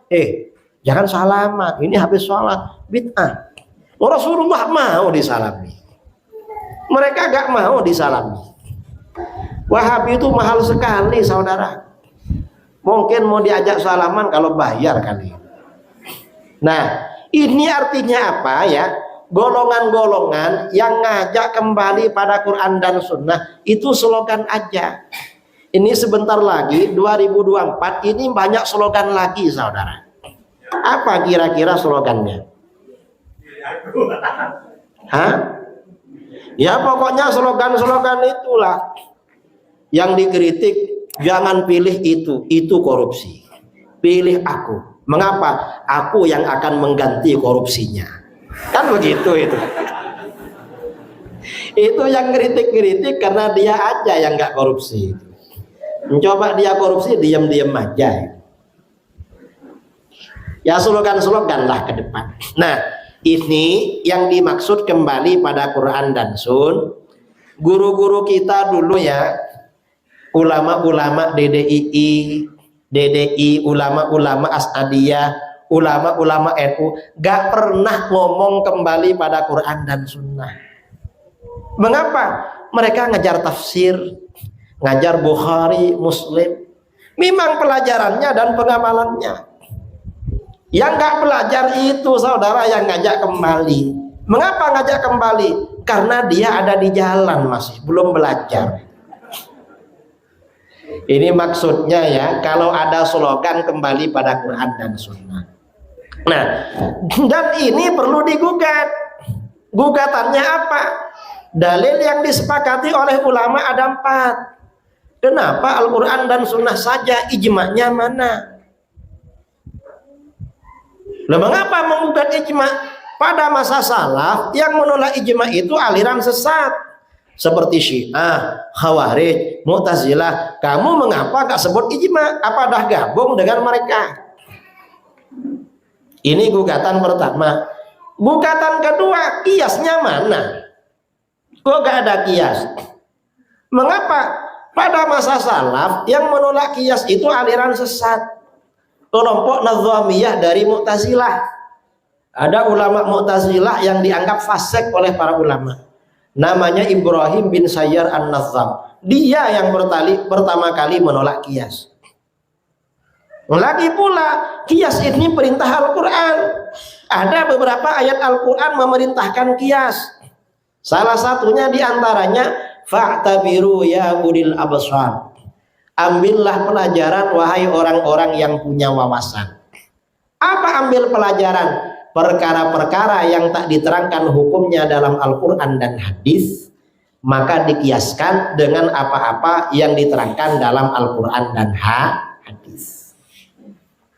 Jangan salaman, ini habis sholat bid'ah. Rasulullah mau disalami, mereka gak mau disalami. Wahabi itu mahal sekali, saudara. Mungkin mau diajak salaman kalau bayar kali. Nah, ini artinya apa ya? Golongan-golongan yang ngajak kembali pada Quran dan Sunnah itu slogan aja. Ini sebentar lagi 2024 ini banyak slogan lagi, saudara. Apa kira-kira slogannya? Hah? Ya pokoknya slogan-slogan itulah yang dikritik. Jangan pilih itu korupsi. Pilih aku. Mengapa? Aku yang akan mengganti korupsinya. Kan begitu itu. Itu yang kritik-kritik karena dia aja yang nggak korupsi. Mencoba dia korupsi, diam-diam aja. Ya slogan-slogan lah ke depan. Nah, ini yang dimaksud kembali pada Quran dan Sun. Guru-guru kita dulu ya, ulama-ulama DDI, ulama-ulama Asadiyah, ulama-ulama NU gak pernah ngomong kembali pada Quran dan Sunnah. Mengapa? Mereka ngajar tafsir, ngajar Bukhari, Muslim. Memang pelajarannya dan pengamalannya. Yang nggak belajar itu saudara yang ngajak kembali. Mengapa ngajak kembali? Karena dia ada di jalan masih, belum belajar. Ini maksudnya ya, kalau ada slogan kembali pada Quran dan Sunnah. Nah, dan ini perlu digugat. Gugatannya apa? Dalil yang disepakati oleh ulama ada 4. Kenapa Al-Quran dan Sunnah saja, ijma'nya mana? Lah mengapa menggugat ijma'? Pada masa salaf yang menolak ijma' itu aliran sesat seperti Syiah, Khawarij, Mu'tazilah. Kamu mengapa gak sebut ijma'? Apa dah gabung dengan mereka? Ini gugatan pertama. Gugatan kedua, kiasnya mana? Kok gak ada kias? Mengapa? Pada masa salaf yang menolak kias itu aliran sesat, kelompok Nadzamiyah dari Mu'tazilah. Ada ulama Mu'tazilah yang dianggap fasik oleh para ulama, namanya Ibrahim bin Sayyar An-Nazzam. Dia yang pertama kali menolak kias. Lagi pula kias ini perintah Al-Quran. Ada beberapa ayat Al-Quran memerintahkan kias. Salah satunya diantaranya fa'tabiru ya ulil absar. Ambillah pelajaran wahai orang-orang yang punya wawasan. Apa ambil pelajaran? Perkara-perkara yang tak diterangkan hukumnya dalam Al-Quran dan hadis, maka dikiaskan dengan apa-apa yang diterangkan dalam Al-Quran dan hadis.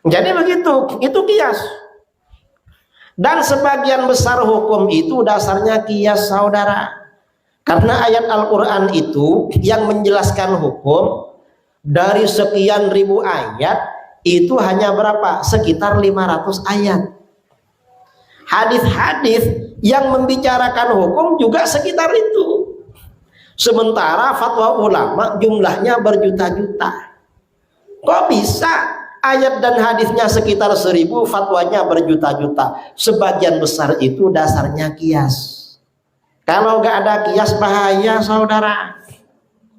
Jadi begitu, itu kias. Dan sebagian besar hukum itu dasarnya kias saudara. Karena ayat Al-Quran itu yang menjelaskan hukum dari sekian ribu ayat itu hanya berapa? Sekitar 500 ayat. Hadis-hadis yang membicarakan hukum juga sekitar itu. Sementara fatwa ulama jumlahnya berjuta-juta. Kok bisa ayat dan hadisnya sekitar 1000, fatwanya berjuta-juta? Sebagian besar itu dasarnya kias. Kalau nggak ada kias bahaya saudara.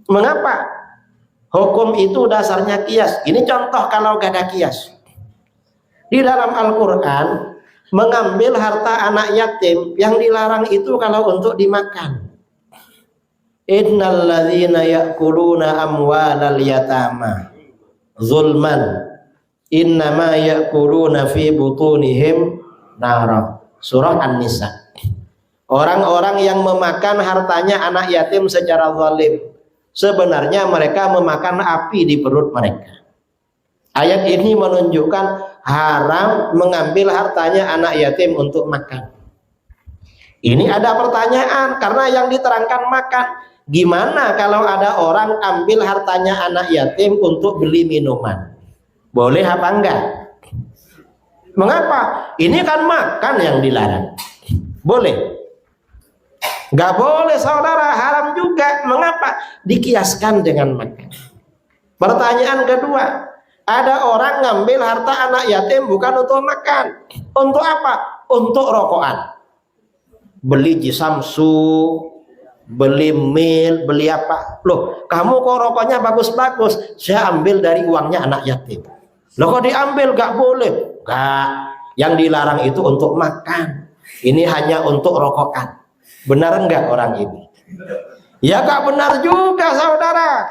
Mengapa? Hukum itu dasarnya kias. Ini contoh kalau nggak ada kias. Di dalam Al-Quran mengambil harta anak yatim yang dilarang itu kalau untuk dimakan. Innal ladzina ya'kuluna amwalal yatama zulman innama ya'kuluna fi butunihim nara. Surah An-Nisa. Orang-orang yang memakan hartanya anak yatim secara zalim, sebenarnya mereka memakan api di perut mereka. Ayat ini menunjukkan haram mengambil hartanya anak yatim untuk makan. Ini ada pertanyaan karena yang diterangkan makan. Gimana kalau ada orang ambil hartanya anak yatim untuk beli minuman? Boleh apa enggak? Mengapa? Ini kan makan yang dilarang. Boleh? Enggak boleh saudara, haram juga. Mengapa? Dikiaskan dengan makan. Pertanyaan kedua, ada orang ngambil harta anak yatim bukan untuk makan. Untuk apa? Untuk rokokan. Beli jisamsu, beli mil, beli apa? Loh, kamu kok rokoknya bagus-bagus? Saya ambil dari uangnya anak yatim. Loh kok diambil? Gak boleh. Gak. Yang dilarang itu untuk makan. Ini hanya untuk rokokan. Benar enggak orang ini? Ya gak benar juga saudara.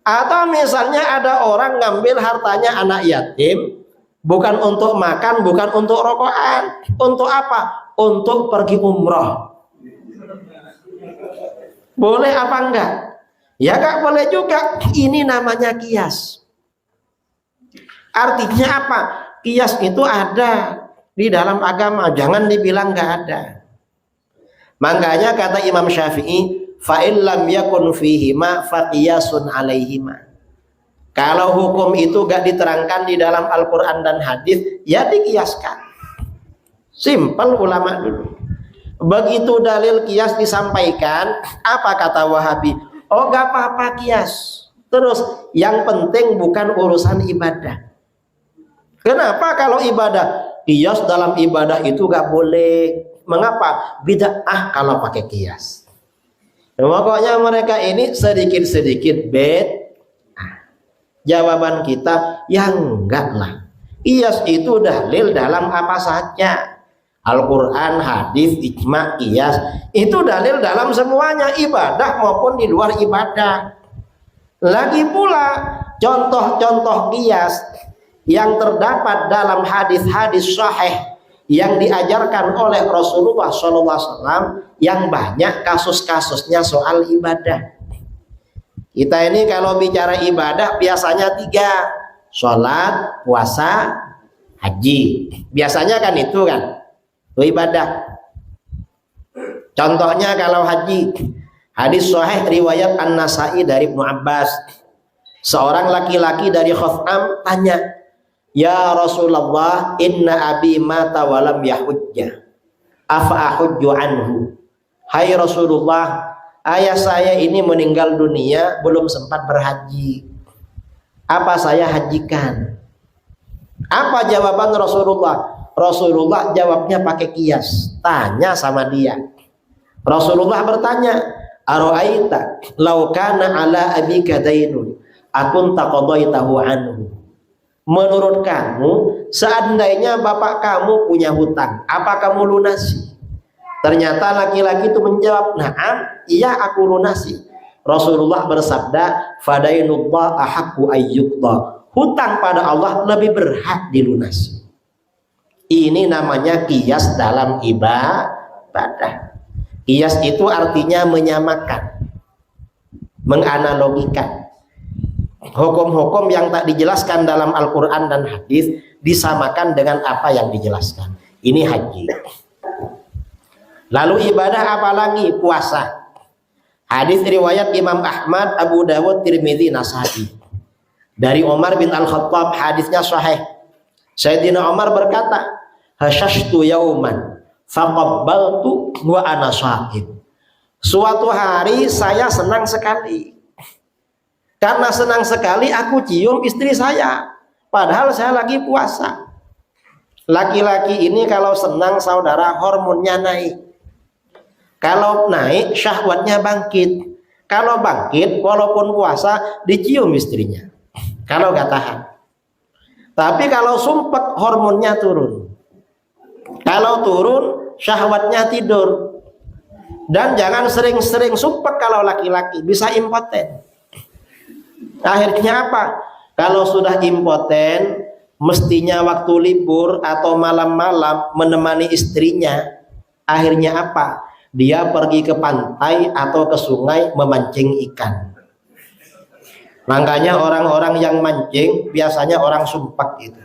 Atau misalnya ada orang ngambil hartanya anak yatim bukan untuk makan, bukan untuk rokokan. Untuk apa? Untuk pergi umroh. Boleh apa enggak? Ya gak boleh juga. Ini namanya kias. Artinya apa? Kias itu ada di dalam agama. Jangan dibilang gak ada. Makanya kata Imam Syafi'i, fa in lam yakun fihima fa qiyasun alaihima. Kalau hukum itu gak diterangkan di dalam Al-Quran dan hadis, ya dikiaskan. Simpel ulama dulu. Begitu dalil kias disampaikan, apa kata Wahabi? Oh gak apa-apa kias. Terus yang penting bukan urusan ibadah. Kenapa kalau ibadah? Kias dalam ibadah itu gak boleh. Mengapa? Bid'ah kalau pakai kias. Pokoknya mereka ini sedikit-sedikit jawaban kita yang enggak lah. Qiyas itu dalil dalam apa saja. Al-Quran, hadis, ijma, qiyas itu dalil dalam semuanya, ibadah maupun di luar ibadah. Lagi pula contoh-contoh qiyas yang terdapat dalam hadis-hadis sahih yang diajarkan oleh Rasulullah SAW yang banyak kasus-kasusnya soal ibadah. Kita ini kalau bicara ibadah biasanya 3: sholat, puasa, haji. Biasanya kan itu kan ibadah. Contohnya kalau haji, hadis sahih riwayat An-Nasa'i dari Ibnu Abbas. Seorang laki-laki dari Khuf'am tanya, "Ya Rasulullah, inna abi mata walam yahujja, afa ahujju anhu?" Hai Rasulullah, ayah saya ini meninggal dunia belum sempat berhaji. Apa saya hajikan? Apa jawaban Rasulullah? Rasulullah jawabnya pakai qiyas. Tanya sama dia. Rasulullah bertanya, "Ara'aita law kana ala abika dainun akun taqadaitahu anhu?" Menurut kamu, seandainya bapak kamu punya hutang, apa kamu lunasi? Ternyata laki-laki itu menjawab, "Na'am, iya aku lunasi." Rasulullah bersabda, "Fadainullah ahaqqu ayyuqda." Hutang pada Allah lebih berhak dilunasi. Ini namanya qiyas dalam ibadah. Qiyas itu artinya menyamakan, menganalogikan. Hukum-hukum yang tak dijelaskan dalam Al-Quran dan hadis disamakan dengan apa yang dijelaskan. Ini haji. Lalu ibadah apa lagi? Puasa. Hadis riwayat Imam Ahmad, Abu Dawud, Tirmidzi, Nasa'i. Dari Umar bin Al-Khattab, hadisnya sahih. Sayyidina Umar berkata, "Hasyashtu yauman faqabbaltu wa ana sha'im." Suatu hari saya senang sekali. Karena senang sekali aku cium istri saya, padahal saya lagi puasa. Laki-laki ini kalau senang saudara hormonnya naik. Kalau naik syahwatnya bangkit. Kalau bangkit walaupun puasa dicium istrinya. Kalau gak tahan. Tapi kalau sumpek hormonnya turun. Kalau turun syahwatnya tidur. Dan jangan sering-sering sumpek kalau laki-laki, bisa impoten. Akhirnya apa? Kalau sudah impoten, mestinya waktu libur atau malam-malam menemani istrinya. Akhirnya apa? Dia pergi ke pantai atau ke sungai memancing ikan. Makanya orang-orang yang mancing biasanya orang sumpek itu.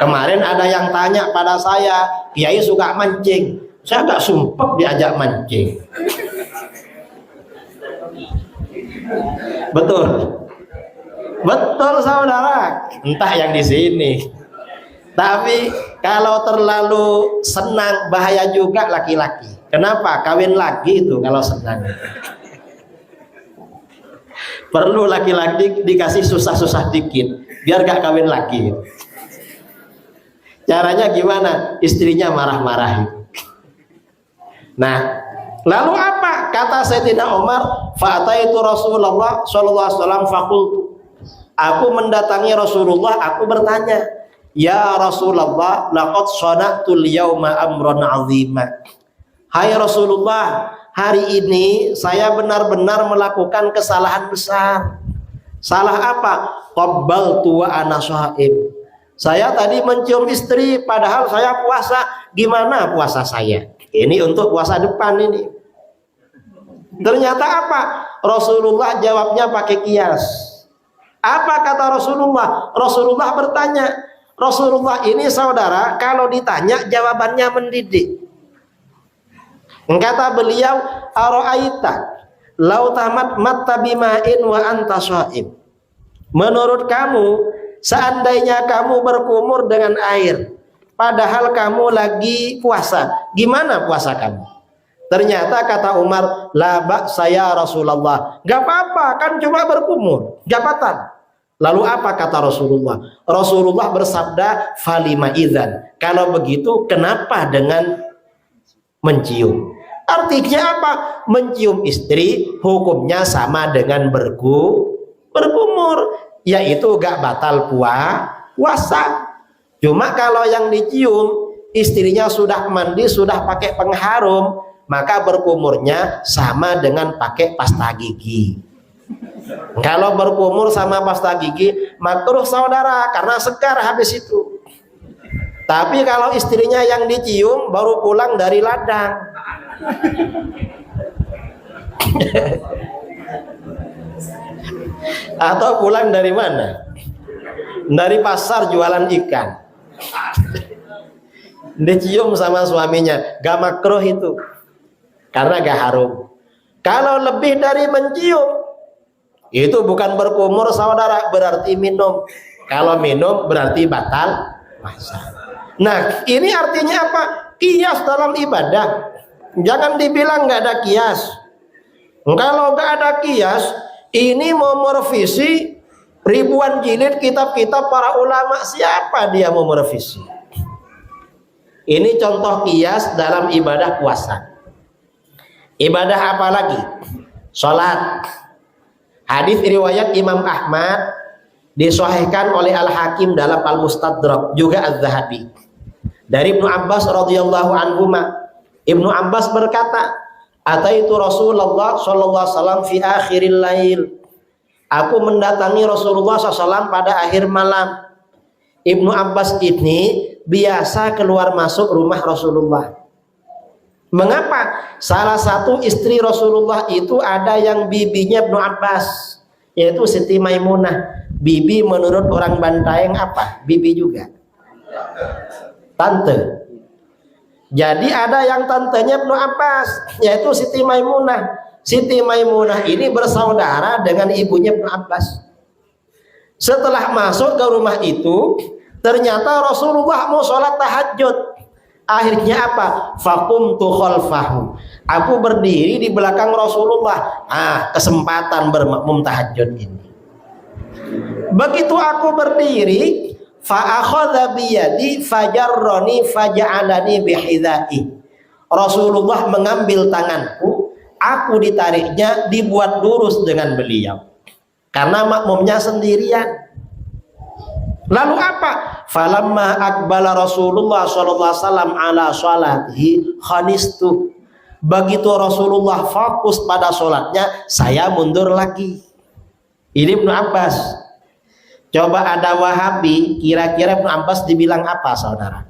Kemarin ada yang tanya pada saya, "Kiai suka mancing." Saya gak sumpek diajak mancing. Betul. Betul saudara. Entah yang di sini. Tapi kalau terlalu senang bahaya juga laki-laki. Kenapa? Kawin lagi itu kalau senang. Perlu laki-laki dikasih susah-susah dikit biar gak kawin lagi. Caranya gimana? Istrinya marah-marahin. Nah, lalu apa? Kata Sayyidina Umar, "Fa'ataitu Rasulullah sallallahu alaihi wasallam faqultu." Aku mendatangi Rasulullah, aku bertanya, "Ya Rasulullah, laqad shana'tul yauma amran 'azima." Hai Rasulullah, hari ini saya benar-benar melakukan kesalahan besar. Salah apa? Qabbaltu wa ana sha'im. Saya tadi mencium istri padahal saya puasa. Gimana puasa saya? Ini untuk puasa depan ini. Ternyata apa? Rasulullah jawabnya pakai qiyas. Apa kata Rasulullah? Rasulullah bertanya. Rasulullah ini saudara kalau ditanya jawabannya mendidik. Kata beliau, "Ara'aita law tamat matta bima'in wa anta sha'im." Menurut kamu, seandainya kamu berkumur dengan air padahal kamu lagi puasa, gimana puasa kamu? Ternyata kata Umar, "La ba'sa ya Rasulullah." Gak apa-apa, kan cuma berkumur, jabatan. Lalu apa kata Rasulullah? Rasulullah bersabda, "Falima idzan." Kalau begitu kenapa dengan mencium? Artinya apa? Mencium istri hukumnya sama dengan berkumur, yaitu gak batal puasa. Cuma kalau yang dicium istrinya sudah mandi, sudah pakai pengharum, maka berkumurnya sama dengan pakai pasta gigi. Kalau berkumur sama pasta gigi makruh saudara, karena segar habis itu. Tapi kalau istrinya yang dicium baru pulang dari ladang atau pulang dari mana? Dari pasar jualan ikan, dicium sama suaminya, gak makruh itu, karena gak harum. Kalau lebih dari mencium, itu bukan berkumur saudara, berarti minum. Kalau minum berarti batal puasa. Nah, ini artinya apa? Kias dalam ibadah. Jangan dibilang nggak ada kias. Kalau nggak ada kias, ini mau merevisi ribuan jilid kitab-kitab para ulama. Siapa dia mau merevisi? Ini contoh kias dalam ibadah puasa. Ibadah apa lagi? Salat. Hadis riwayat Imam Ahmad, disahihkan oleh Al-Hakim dalam Al-Mustadrak, juga Az-Zahabi. Dari Ibnu Abbas radhiyallahu anhuma, Ibnu Abbas berkata, "Ataitu Rasulullah sallallahu alaihi wasallam fi akhiril lail." Aku mendatangi Rasulullah SAW pada akhir malam. Ibnu Abbas ini biasa keluar masuk rumah Rasulullah. Mengapa? Salah satu istri Rasulullah itu ada yang bibinya Ibnu Abbas, yaitu Siti Maimunah. Bibi menurut orang Bantaeng apa? Bibi juga, tante. Jadi ada yang tantenya Ibnu Abbas, yaitu Siti Maimunah. Siti Maimunah ini bersaudara dengan ibunya Ibnu Abbas. Setelah masuk ke rumah itu, ternyata Rasulullah mau sholat tahajud. Akhirnya apa? Faqumtu khalfahu. Aku berdiri di belakang Rasulullah. Kesempatan bermakmum tahajud ini. Begitu aku berdiri, fa akhadha biyadi fajarrani faja'alani bihidai. Rasulullah mengambil tanganku, aku ditariknya, dibuat lurus dengan beliau. Karena makmumnya sendirian. Lalu apa? Falamma akbala Rasulullah sallallahu alaihi wasallam ala sholatihi khanistu. Begitu Rasulullah fokus pada sholatnya, saya mundur lagi. Ini Ibnu Abbas. Coba ada Wahabi, kira-kira Ibnu Abbas dibilang apa saudara?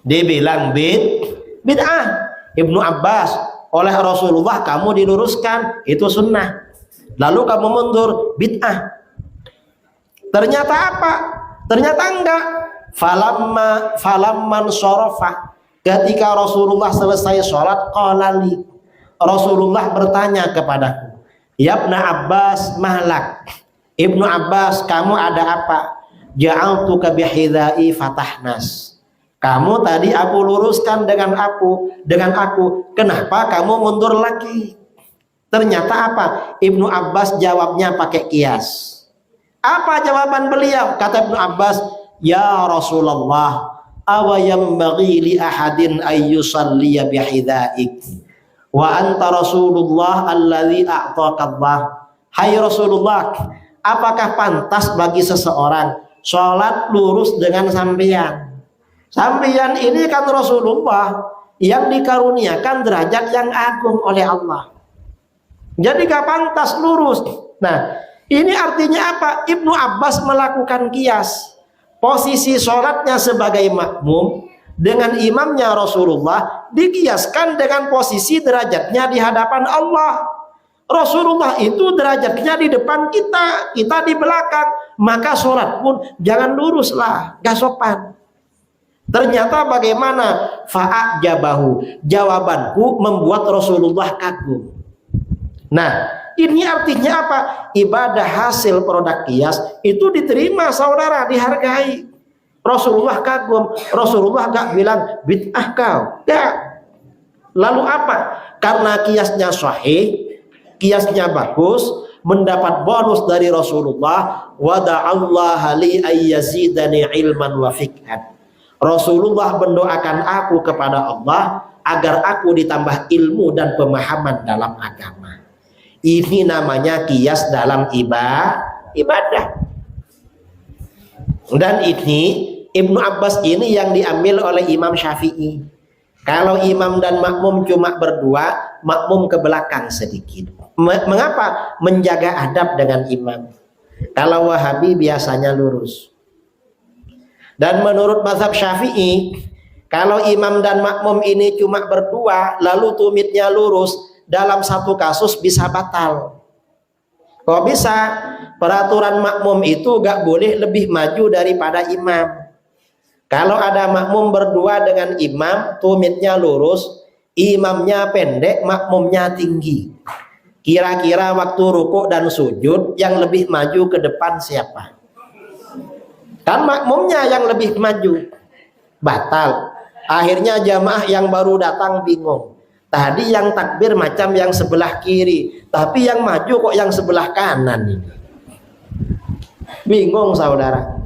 Dibilang bid'ah. Ibnu Abbas, oleh Rasulullah kamu diluruskan, itu sunnah. Lalu kamu mundur, bid'ah. Ternyata apa? Ternyata enggak. Falamman syarafa. Ketika Rasulullah selesai sholat, qalali. Rasulullah bertanya kepadaku, "Ya Ibnu Abbas, mahlak?" Ibnu Abbas, kamu ada apa? Ja'altuka bihidai fatahnas. Kamu tadi aku luruskan dengan aku. Kenapa kamu mundur lagi? Ternyata apa? Ibnu Abbas jawabnya pakai kias. Apa jawaban beliau? Kata Ibnu Abbas, "Ya Rasulullah, awa yambaghi li ahadin ayyusalliya bihidaik wa anta Rasulullah alladzi a'taka Allah." Hai Rasulullah, apakah pantas bagi seseorang sholat lurus dengan sampeyan? Sampeyan ini kan Rasulullah yang dikaruniakan derajat yang agung oleh Allah. Jadi gak pantas lurus. Nah, ini artinya apa? Ibnu Abbas melakukan kias. Posisi sholatnya sebagai makmum dengan imamnya Rasulullah dikiaskan dengan posisi derajatnya di hadapan Allah. Rasulullah itu derajatnya di depan kita, kita di belakang. Maka sholat pun jangan lurus lah, gak sopan. Ternyata bagaimana? Fa'ajabahu. Jawabanku membuat Rasulullah kagum. Nah, ini artinya apa? Ibadah hasil produk kias itu diterima saudara, dihargai. Rasulullah kagum. Rasulullah gak bilang bid'ah kau. Gak. Lalu apa? Karena kiasnya sahih, kiasnya bagus, mendapat bonus dari Rasulullah. Wada'allaha li ayyazidani ilman wa fiqhan. Rasulullah mendoakan aku kepada Allah agar aku ditambah ilmu dan pemahaman dalam agama. Ini namanya kias dalam ibadah. Dan ini Ibnu Abbas ini yang diambil oleh Imam Syafi'i. Kalau imam dan makmum cuma berdua, makmum ke belakang sedikit. Mengapa? Menjaga adab dengan imam. Kalau Wahabi biasanya lurus. Dan menurut mazhab Syafi'i, kalau imam dan makmum ini cuma berdua, lalu tumitnya lurus, dalam satu kasus bisa batal. Kok bisa? Peraturan makmum itu gak boleh lebih maju daripada imam. Kalau ada makmum berdua dengan imam, tumitnya lurus, imamnya pendek, makmumnya tinggi. Kira-kira waktu rukuk dan sujud yang lebih maju ke depan siapa? Kan makmumnya yang lebih maju. Batal. Akhirnya jamaah yang baru datang bingung. Tadi yang takbir macam yang sebelah kiri, tapi yang maju kok yang sebelah kanan ini. Bingung saudara.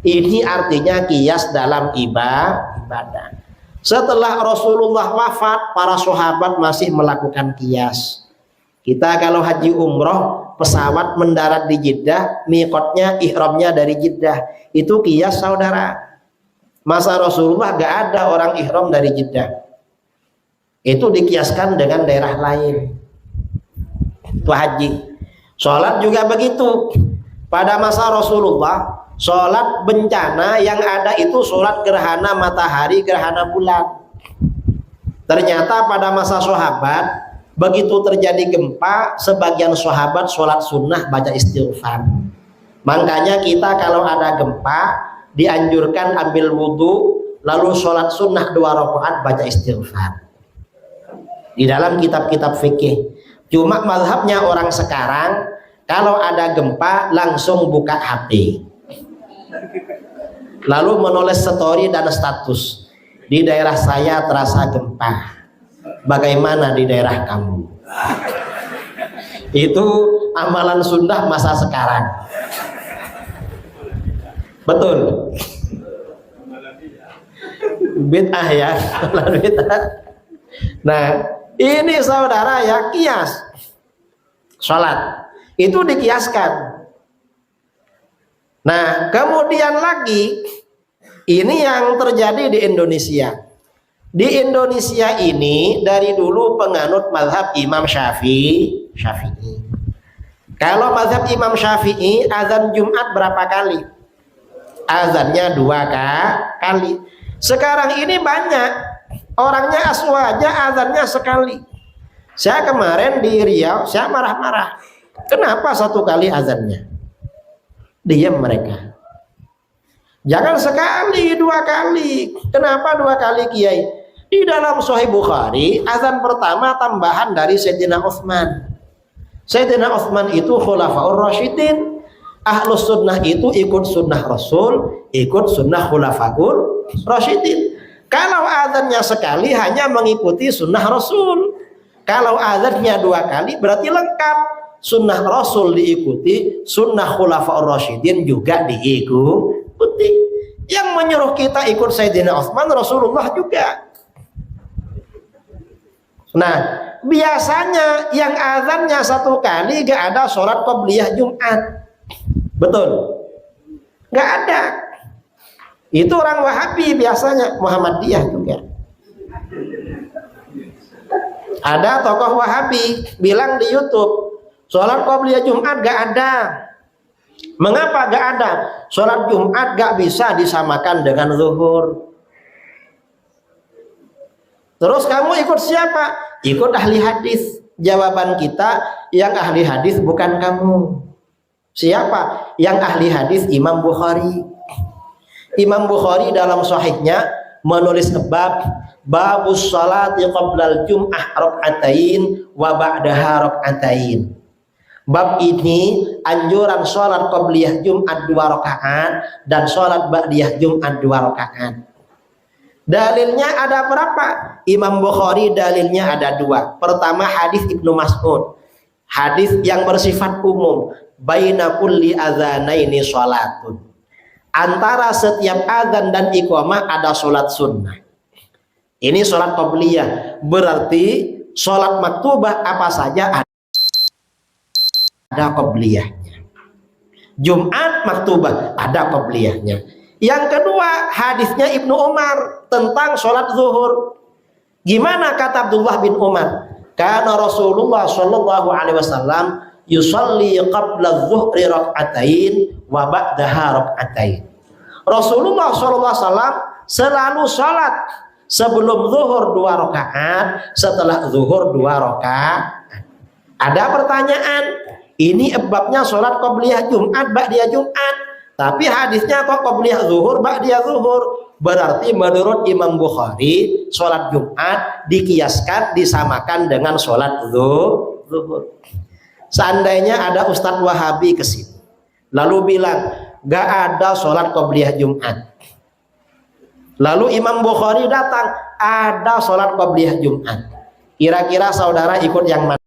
Ini artinya kias dalam ibadah. Setelah Rasulullah wafat, para sahabat masih melakukan kias. Kita kalau haji umroh, pesawat mendarat di Jeddah, miqatnya, ihramnya dari Jeddah. Itu kias saudara. Masa Rasulullah gak ada orang ihram dari Jeddah. Itu dikiaskan dengan daerah lain. Itu haji. Sholat juga begitu. Pada masa Rasulullah, sholat bencana yang ada itu sholat gerhana matahari, gerhana bulan. Ternyata pada masa sahabat, begitu terjadi gempa, sebagian sahabat sholat sunnah baca istighfar. Makanya kita kalau ada gempa, dianjurkan ambil wudhu, lalu sholat sunnah 2 rakaat baca istighfar. Di dalam kitab-kitab fikih. Cuma mazhabnya orang sekarang, kalau ada gempa langsung buka HP, lalu menulis story dan status. Di daerah saya terasa gempa. Bagaimana di daerah kamu? Itu amalan sunnah masa sekarang. Betul. Bid'ah ya. Nah, ini saudara ya kias. Sholat itu dikiaskan. Nah, kemudian lagi ini yang terjadi di Indonesia. Di Indonesia ini dari dulu penganut mazhab Imam Syafi'i. Kalau mazhab Imam Syafi'i, azan Jumat berapa kali? Azannya 2 kali. Sekarang ini banyak orangnya aswaja azannya sekali. Saya kemarin di Riau, saya marah-marah. Kenapa 1 kali azannya? Diam mereka. Jangan sekali, 2 kali. Kenapa 2 kali Kiai? Di dalam Sahih Bukhari, azan pertama tambahan dari Sayyidina Utsman. Sayyidina Utsman itu khulafaur rasyidin. Ahlus sunnah itu ikut sunnah Rasul, ikut sunnah khulafaur rasyidin. Kalau azannya sekali hanya mengikuti sunnah Rasul. Kalau azannya 2 kali berarti lengkap. Sunnah Rasul diikuti, sunnah khulafaur rasyidin juga diikuti. Yang menyuruh kita ikut Sayyidina Utsman Rasulullah juga. Nah, biasanya yang azannya 1 kali gak ada sholat qabliyah Jumat. Betul? Gak ada. Itu orang Wahabi biasanya, Muhammadiyah juga. Ada tokoh Wahabi bilang di YouTube, sholat qabliyah Jumat gak ada. Mengapa gak ada? Sholat Jumat gak bisa disamakan dengan zuhur. Terus kamu ikut siapa? Ikut ahli hadis. Jawaban kita, yang ahli hadis bukan kamu. Siapa? Yang ahli hadis Imam Bukhari. Imam Bukhari dalam sahihnya menulis babus salati qablal jum'ah rak'atain wa ba'daha rak'atain. Bab ini anjuran sholat qabliyah Jumat 2 rakaat dan sholat ba'diyah Jumat 2 rakaat. Dalilnya ada berapa? Imam Bukhari dalilnya ada 2. Pertama hadis Ibnu Mas'ud, hadis yang bersifat umum, baina kulli adzanaini shalatun. antara setiap adzan dan iqamah ada sholat sunnah. Ini sholat qobliyah, berarti sholat maktubah apa saja ada qobliyahnya. Jumat maktubah ada qobliyahnya. Yang kedua, hadisnya Ibnu Umar tentang sholat zuhur. Gimana kata Abdullah bin Umar? Karena Rasulullah Shallallahu Alaihi Wasallam yusalli qabla zuhri rak'atain wa ba'daha rak'atain. Rasulullah Shallallahu Alaihi Wasallam selalu sholat sebelum zuhur 2 rakaat, setelah zuhur 2 rakaat. Ada pertanyaan, ini babnya sholat qobliyah Jumat, ba'diyah Jumat, tapi hadisnya kok qobliyah zuhur, ba'diyah zuhur. Berarti menurut Imam Bukhari sholat Jumat dikiaskan, disamakan dengan sholat zuhur. Seandainya ada Ustadz Wahabi kesini lalu bilang gak ada sholat qobliyah Jumat, lalu Imam Bukhari datang ada sholat qobliyah Jumat, kira-kira saudara ikut yang mana?